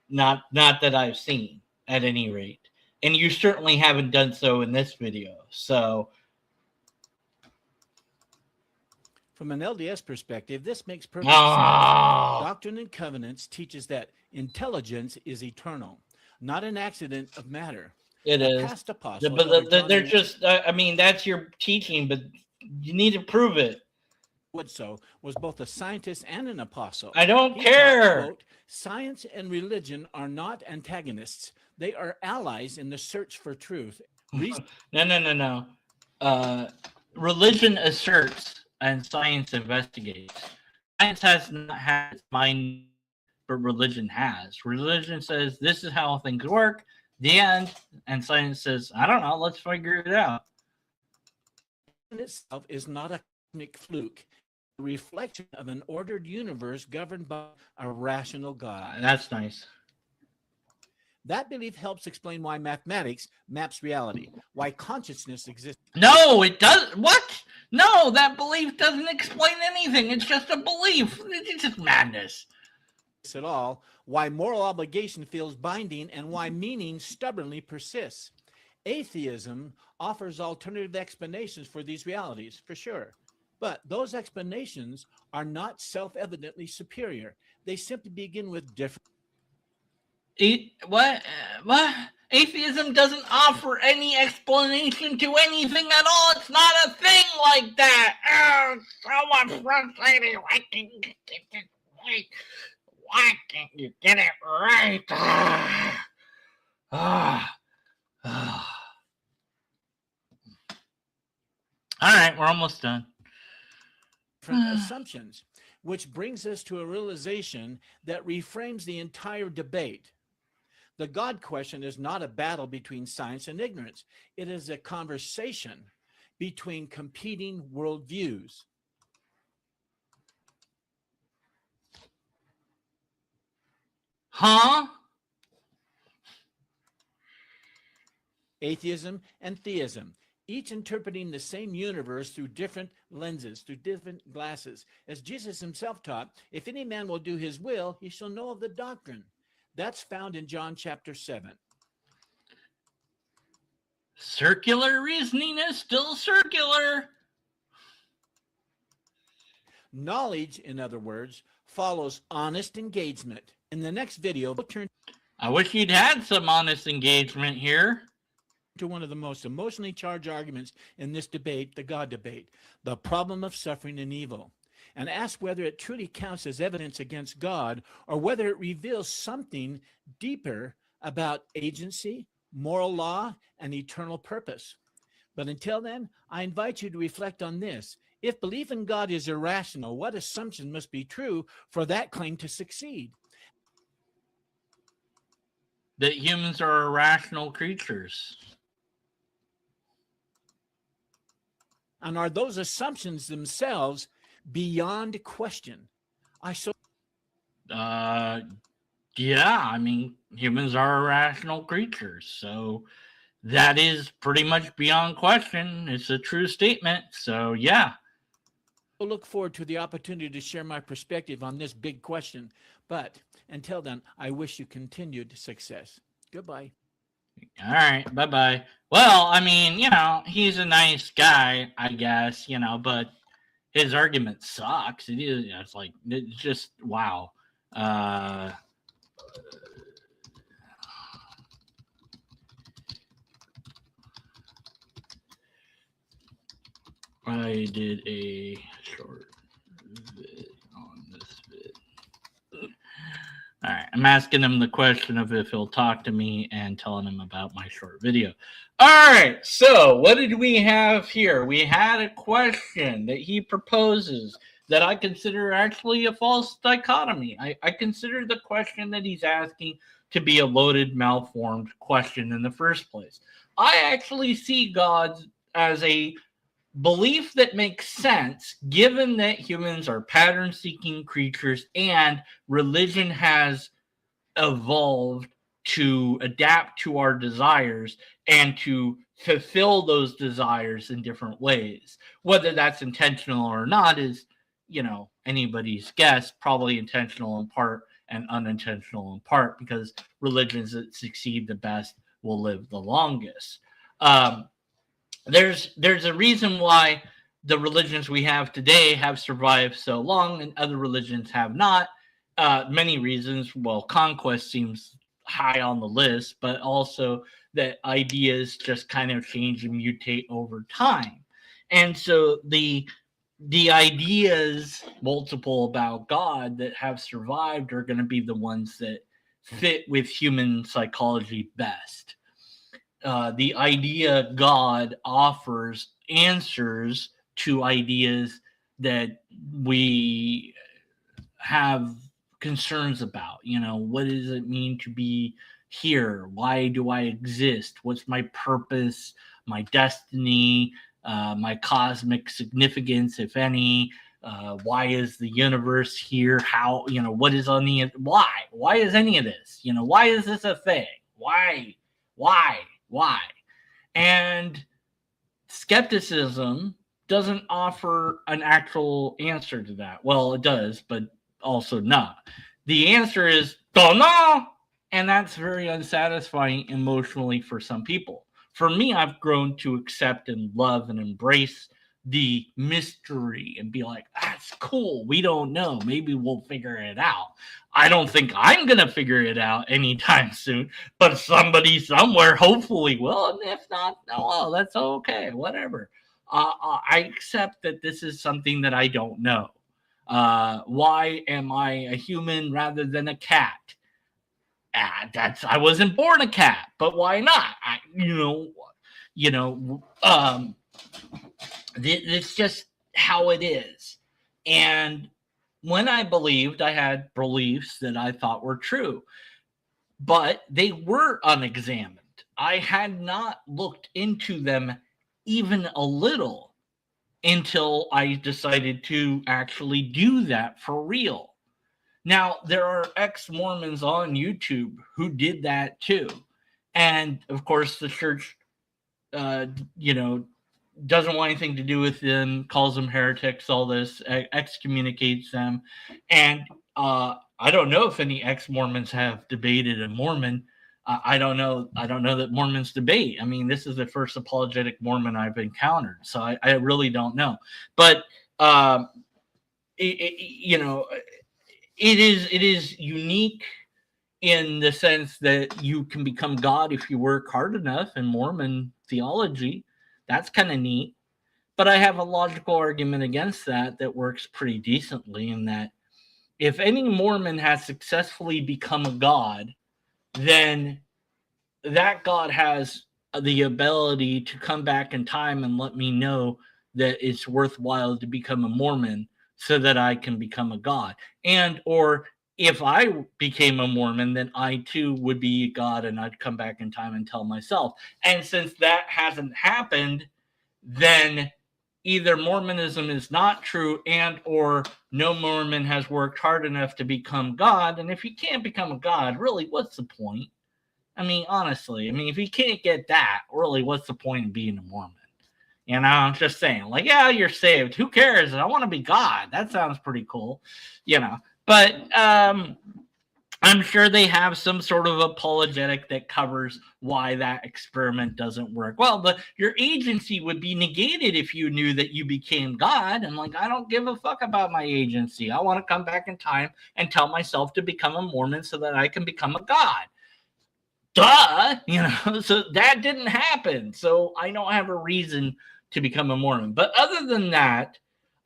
Not that I've seen, at any rate. And you certainly haven't done so in this video. So, from an LDS perspective, this makes perfect sense. Doctrine and Covenants teaches that intelligence is eternal, not an accident of matter. It is. Past apostle, But they're just, I mean, that's your teaching, but you need to prove it. Woodsoe was both a scientist and an apostle. I don't care. Taught, quote, science and religion are not antagonists. They are allies in the search for truth. No. Religion asserts and science investigates. Science has not had its mind, but religion has. Religion says this is how things work. The end. And science says, I don't know, let's figure it out. In itself is not a cosmic fluke, a reflection of an ordered universe governed by a rational God. That's nice. That belief helps explain why mathematics maps reality, why consciousness exists. No, it does. What? No, that belief doesn't explain anything. It's just a belief. It's just madness. At all, why moral obligation feels binding, and why meaning stubbornly persists. Atheism offers alternative explanations for these realities, for sure. But those explanations are not self-evidently superior. They simply begin with different. What? Atheism doesn't offer any explanation to anything at all. It's not a thing like that. Oh, so much frustrating. Why can't you get it right? Why can't you get it right? All right, we're almost done. Assumptions, which brings us to a realization that reframes the entire debate. The God question is not a battle between science and ignorance. It is a conversation between competing worldviews. Huh? Atheism and theism, each interpreting the same universe through different lenses, through different glasses. As Jesus himself taught, if any man will do his will, he shall know of the doctrine. That's found in John chapter 7. Circular reasoning is still circular. Knowledge, in other words, follows honest engagement. In the next video, we'll turn. I wish you'd had some honest engagement here. To one of the most emotionally charged arguments in this debate, the God debate, the problem of suffering and evil, and ask whether it truly counts as evidence against God or whether it reveals something deeper about agency, moral law, and eternal purpose. But until then, I invite you to reflect on this. If belief in God is irrational, what assumption must be true for that claim to succeed? That humans are irrational creatures. And are those assumptions themselves beyond question? Yeah, I mean, humans are irrational creatures, so that is pretty much beyond question. It's a true statement, so yeah. I look forward to the opportunity to share my perspective on this big question, but until then, I wish you continued success. Goodbye. All right, bye-bye. Well, I mean, you know, he's a nice guy, I guess, you know, but his argument sucks. It is, it's like, it's just, wow. I did a short vid on this vid. All right, I'm asking him the question of if he'll talk to me and telling him about my short video. All right, so what did we have here? We had a question that he proposes that I consider actually a false dichotomy. I consider the question that he's asking to be a loaded, malformed question in the first place. I actually see God as a belief that makes sense given that humans are pattern-seeking creatures and religion has evolved to adapt to our desires and to fulfill those desires in different ways. Whether that's intentional or not is, anybody's guess. Probably intentional in part and unintentional in part, because religions that succeed the best will live the longest. There's a reason why the religions we have today have survived so long and other religions have not. Many reasons. Well, conquest seems high on the list, but also that ideas just kind of change and mutate over time. And so the ideas, multiple, about God that have survived are going to be the ones that fit with human psychology best. The idea God offers answers to ideas that we have concerns about. What does it mean to be here? Why do I exist? What's my purpose, my destiny, my cosmic significance, if any? Why is the universe here? How, what is on the, why is any of this? Why is this a thing? Why? And skepticism doesn't offer an actual answer to that. Well, it does, but also not. The answer is don't know, and that's very unsatisfying emotionally for some people. For me, I've grown to accept and love and embrace the mystery and be like, that's cool. We don't know. Maybe we'll figure it out. I don't think I'm going to figure it out anytime soon, but somebody somewhere hopefully will. And if not, well, that's okay. Whatever. I accept that this is something that I don't know. Why am I a human rather than a cat? I wasn't born a cat, but why not? It's just how it is. And when I believed, I had beliefs that I thought were true, but they were unexamined. I had not looked into them even a little until I decided to actually do that for real. Now, there are ex-Mormons on YouTube who did that too. And of course, the church, doesn't want anything to do with them, calls them heretics, all this, excommunicates them. And I don't know if any ex-Mormons have debated a Mormon. I don't know that Mormons debate. I mean, this is the first apologetic Mormon I've encountered, so I really don't know. But it is unique in the sense that you can become God if you work hard enough in Mormon theology. That's kind of neat. But I have a logical argument against that works pretty decently, in that if any Mormon has successfully become a god, then that God has the ability to come back in time and let me know that it's worthwhile to become a Mormon so that I can become a god. And or if I became a Mormon, then I too would be a god, and I'd come back in time and tell myself. And since that hasn't happened, then either Mormonism is not true, and or no Mormon has worked hard enough to become God. And if you can't become a god, really, what's the point? I mean, honestly, if you can't get that, really, what's the point in being a Mormon? I'm just saying, like, yeah, you're saved. Who cares? I want to be God. That sounds pretty cool, But I'm sure they have some sort of apologetic that covers why that experiment doesn't work. Well, your agency would be negated if you knew that you became God. And like, I don't give a fuck about my agency. I want to come back in time and tell myself to become a Mormon so that I can become a God. Duh, so that didn't happen. So I don't have a reason to become a Mormon. But other than that,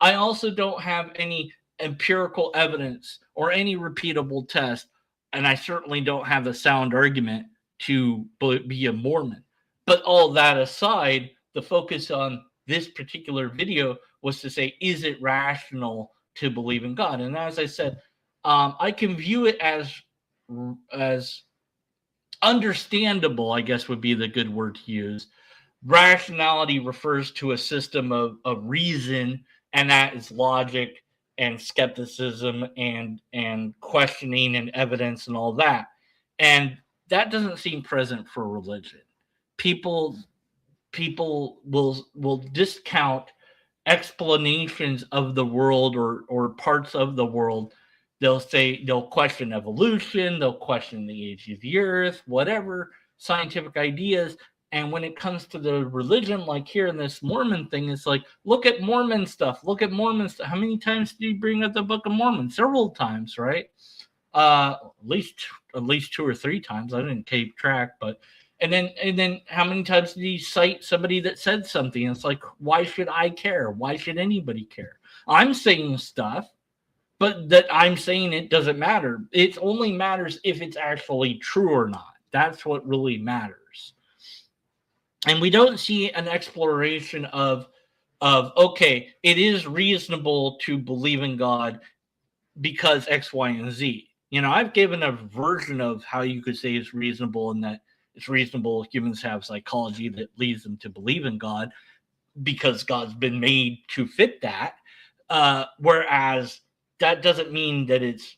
I also don't have any empirical evidence or any repeatable test, and I certainly don't have a sound argument to be a Mormon. But all that aside, the focus on this particular video was to say, is it rational to believe in God? And as I said, I can view it as understandable, I guess would be the good word to use. Rationality refers to a system of reason, and that is logic and skepticism and questioning and evidence and all that. And that doesn't seem present for religion. People will discount explanations of the world or parts of the world. They'll question evolution, they'll question the age of the earth, whatever scientific ideas. And when it comes to the religion, like here in this Mormon thing, it's like, look at Mormon stuff. Look at Mormon stuff. How many times did he bring up the Book of Mormon? Several times, right? At least 2 or 3 times. I didn't keep track, but and then how many times did he cite somebody that said something? And it's like, why should I care? Why should anybody care? I'm saying stuff, but that I'm saying it doesn't matter. It only matters if it's actually true or not. That's what really matters. And we don't see an exploration of okay, it is reasonable to believe in God because X, Y, and Z. You know, I've given a version of how you could say it's reasonable, and that it's reasonable humans have psychology that leads them to believe in God because God's been made to fit that. Whereas that doesn't mean that it's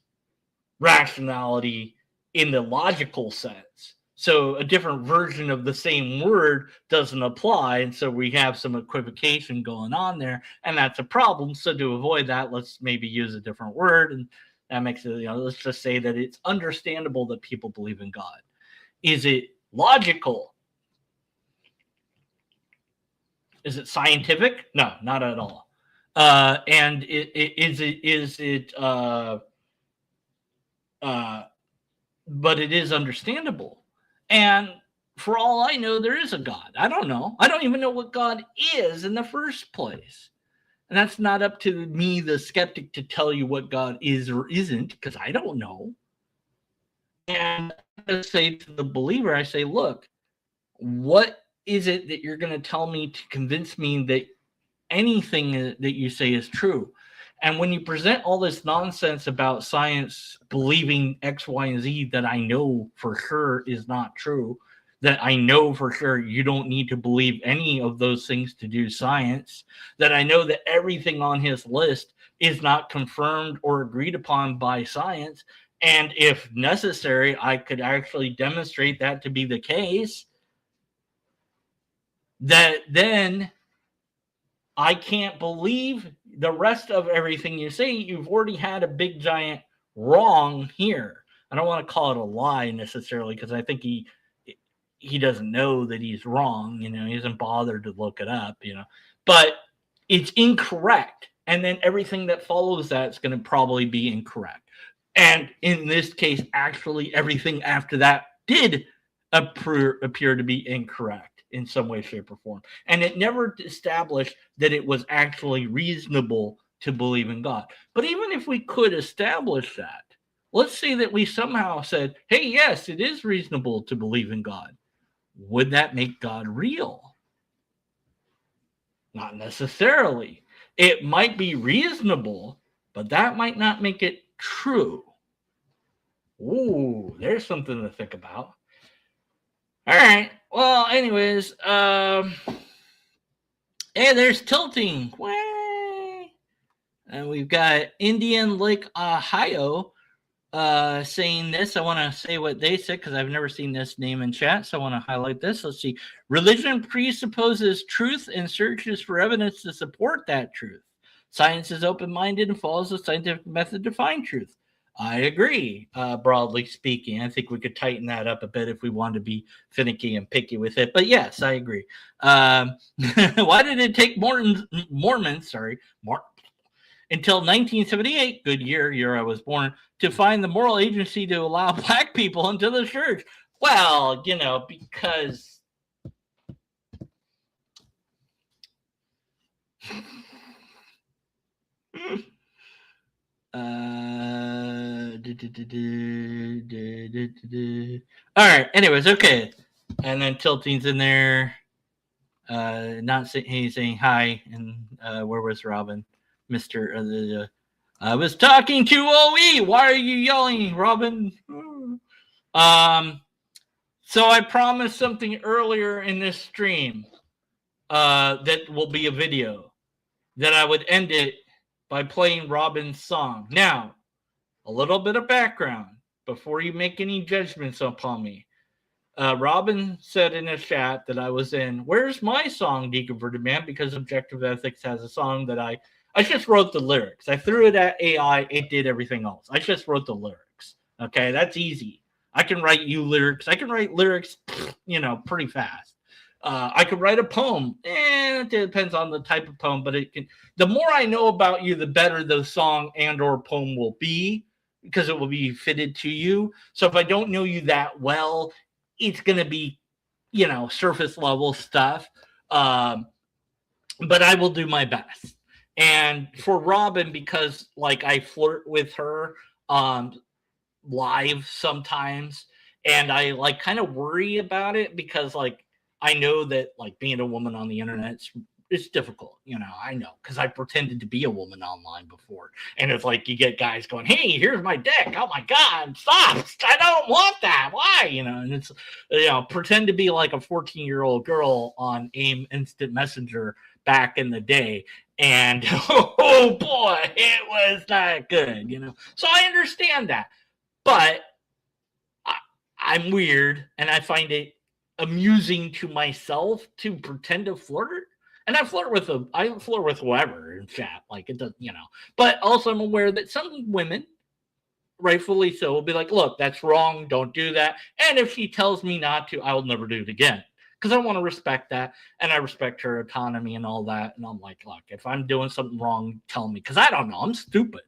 rationality in the logical sense. So a different version of the same word doesn't apply. And so we have some equivocation going on there, and that's a problem. So to avoid that, let's maybe use a different word. And that makes it, let's just say that it's understandable that people believe in God. Is it logical? Is it scientific? No, not at all. And but it is understandable. And for all I know, there is a God. I don't know. I don't even know what God is in the first place. And that's not up to me, the skeptic, to tell you what God is or isn't, because I don't know. And I say to the believer, I say, look, what is it that you're going to tell me to convince me that anything that you say is true? And when you present all this nonsense about science believing X, Y, and Z that I know for sure is not true, that I know for sure you don't need to believe any of those things to do science, that I know that everything on his list is not confirmed or agreed upon by science, and if necessary, I could actually demonstrate that to be the case, that then I can't believe the rest of everything you say. You've already had a big giant wrong here. I don't want to call it a lie necessarily, because I think he doesn't know that he's wrong. He hasn't bothered to look it up, but it's incorrect. And then everything that follows that is going to probably be incorrect. And in this case, actually, everything after that did appear to be incorrect in some way, shape, or form. And it never established that it was actually reasonable to believe in God. But even if we could establish that, let's say that we somehow said, hey, yes, it is reasonable to believe in God. Would that make God real? Not necessarily. It might be reasonable, but that might not make it true. Ooh, there's something to think about. All right. Well, anyways, hey, there's tilting. Way. And we've got Indian Lake, Ohio, saying this. I want to say what they said because I've never seen this name in chat, so I want to highlight this. Let's see. Religion presupposes truth and searches for evidence to support that truth. Science is open-minded and follows the scientific method to find truth. I agree, broadly speaking. I think we could tighten that up a bit if we wanted to be finicky and picky with it. But yes, I agree. Why did it take Mormons, until 1978, good year I was born, to find the moral agency to allow black people into the church? Well, because all right, anyways, okay. And then Tilting's in there, not saying, he's saying hi. And where was Robin? I was talking to OE. Why are you yelling, Robin? So I promised something earlier in this stream that will be a video, that I would end it by playing Robin's song. Now, a little bit of background before you make any judgments upon me. Robin said in a chat that I was in, where's my song, Deconverted Man? Because Objective Ethics has a song that I just wrote the lyrics. I threw it at AI. It did everything else. I just wrote the lyrics. Okay, that's easy. I can write you lyrics. I can write lyrics, pretty fast. I could write a poem. It depends on the type of poem, but it can. The more I know about you, the better the song and or poem will be, because it will be fitted to you. So if I don't know you that well, it's going to be, surface level stuff. But I will do my best. And for Robin, because like I flirt with her live sometimes, and I like kind of worry about it because like I know that like being a woman on the internet it's difficult, I know, because I pretended to be a woman online before, and it's like you get guys going, hey, here's my dick, oh my god, stop, I don't want that, why, and it's pretend to be like a 14-year-old girl on AIM Instant Messenger back in the day, and oh boy, it was not good, so I understand that. But I'm weird, and I find it amusing to myself to pretend to flirt. And I flirt with whoever in chat, like it does, But also, I'm aware that some women, rightfully so, will be like, "Look, that's wrong. Don't do that." And if she tells me not to, I will never do it again, because I want to respect that, and I respect her autonomy and all that. And I'm like, look, if I'm doing something wrong, tell me, because I don't know. I'm stupid.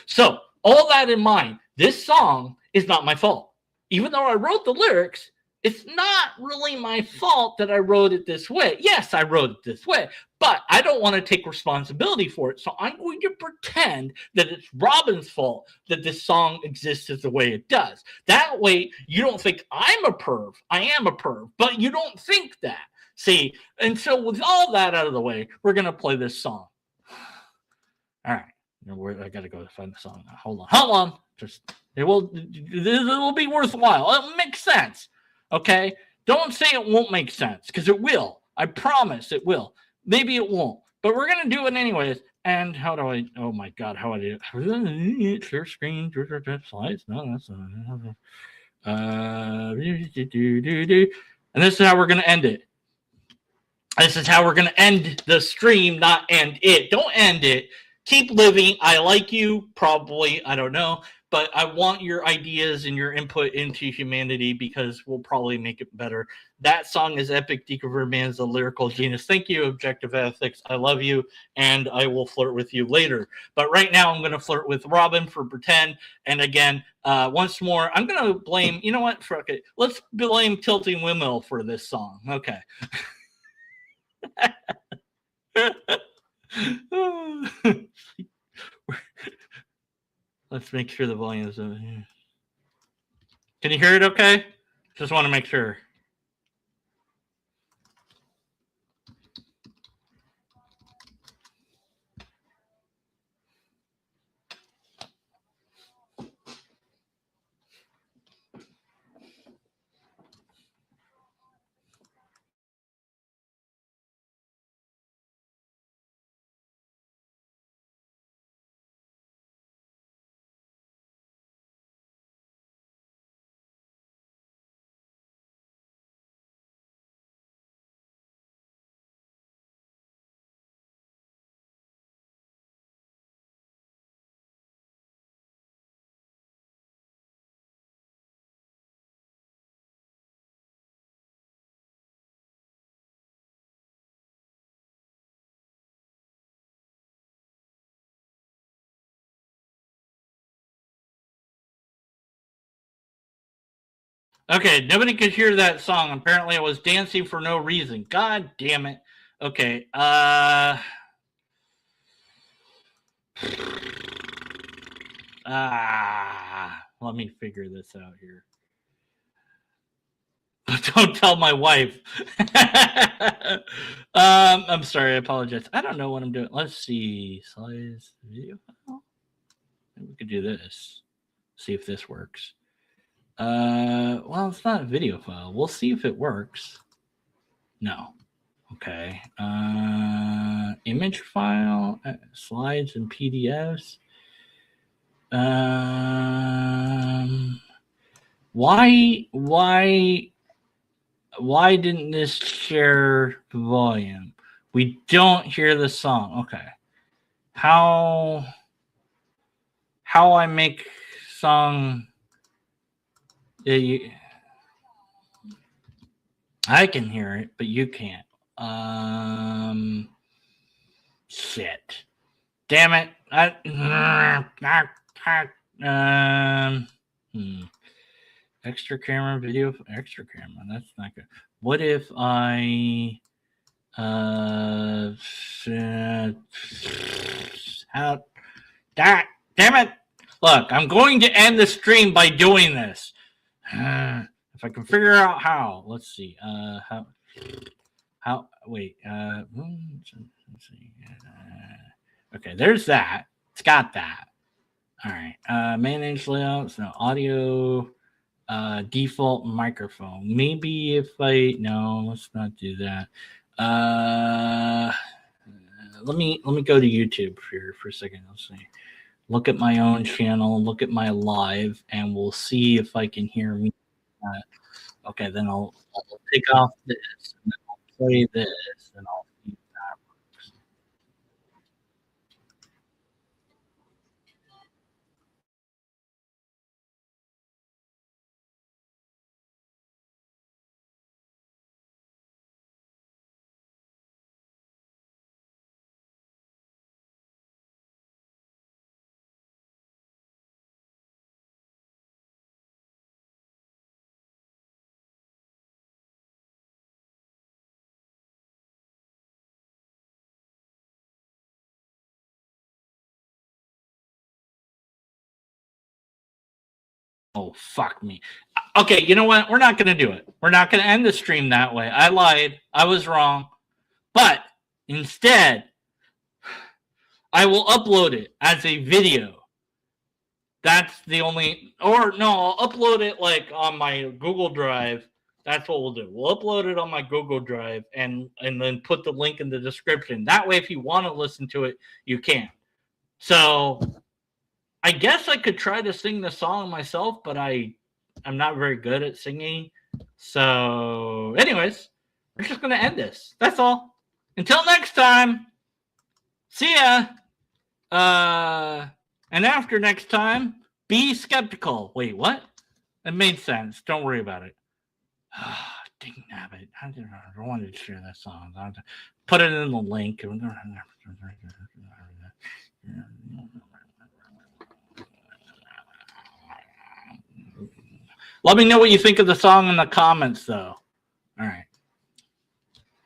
So all that in mind, this song is not my fault. Even though I wrote the lyrics, it's not really my fault that I wrote it this way. Yes, I wrote it this way, but I don't want to take responsibility for it. So I'm going to pretend that it's Robin's fault that this song exists as the way it does. That way, you don't think I'm a perv. I am a perv, but you don't think that. See, and so with all that out of the way, we're going to play this song. All right. I got to go find the song now. Hold on. It will be worthwhile. It'll make sense. Okay? Don't say it won't make sense, because it will. I promise it will. Maybe it won't. But we're going to do it anyways. And how do I... Oh, my God. How do I do it? Share screen. Slides. No, that's not... And this is how we're going to end it. This is how we're going to end the stream, not end it. Don't end it. Keep living. I like you. Probably. I don't know. But I want your ideas and your input into humanity, because we'll probably make it better. That song is epic. Deconverted Man is a lyrical genius. Thank you, Objective Ethics. I love you, and I will flirt with you later. But right now, I'm going to flirt with Robin for pretend. And again, once more, I'm going to blame, you know what? Fuck it. Let's blame Tilting Windmill for this song. Okay. Let's make sure the volume is over here. Can you hear it okay? Just want to make sure. Okay, nobody could hear that song. Apparently I was dancing for no reason. God damn it. Okay, let me figure this out here. Don't tell my wife. I'm sorry, I apologize. I don't know what I'm doing. Let's see. Slides, video file. Maybe we could do this. See if this works. Well, it's not a video file. We'll see if it works. No. Okay. Image file, slides and PDFs. Why didn't this share volume? We don't hear the song. Okay. How I make song? I can hear it, but you can't. Shit. Damn it. Extra camera, video, extra camera. That's not good. What if I how that damn it. Look, I'm going to end the stream by doing this. If I can figure out how. Let's see. How wait, let's see. Okay, there's that. It's got that. All right. Manage layouts, no audio, default microphone. Maybe if no, let's not do that. Let me go to YouTube here for a second. Let's see. Look at my own channel, look at my live, and we'll see if I can hear me. Okay, then I'll take off this, and then I'll play this, and I'll see if that works. Oh, fuck me. Okay, you know what? We're not going to do it. We're not going to end the stream that way. I lied. I was wrong. But instead, I will upload it as a video. That's the only, or no, I'll upload it like on my Google Drive. That's what we'll do. We'll upload it on my Google Drive and then put the link in the description. That way, if you want to listen to it, you can. So I guess I could try to sing the song myself, but I'm not very good at singing. So anyways, we're just going to end this. That's all. Until next time. See ya. And after next time, be skeptical. Wait, what? That made sense. Don't worry about it. Dang nabbit. I don't want to share that song. I'll put it in the link. Let me know what you think of the song in the comments, though.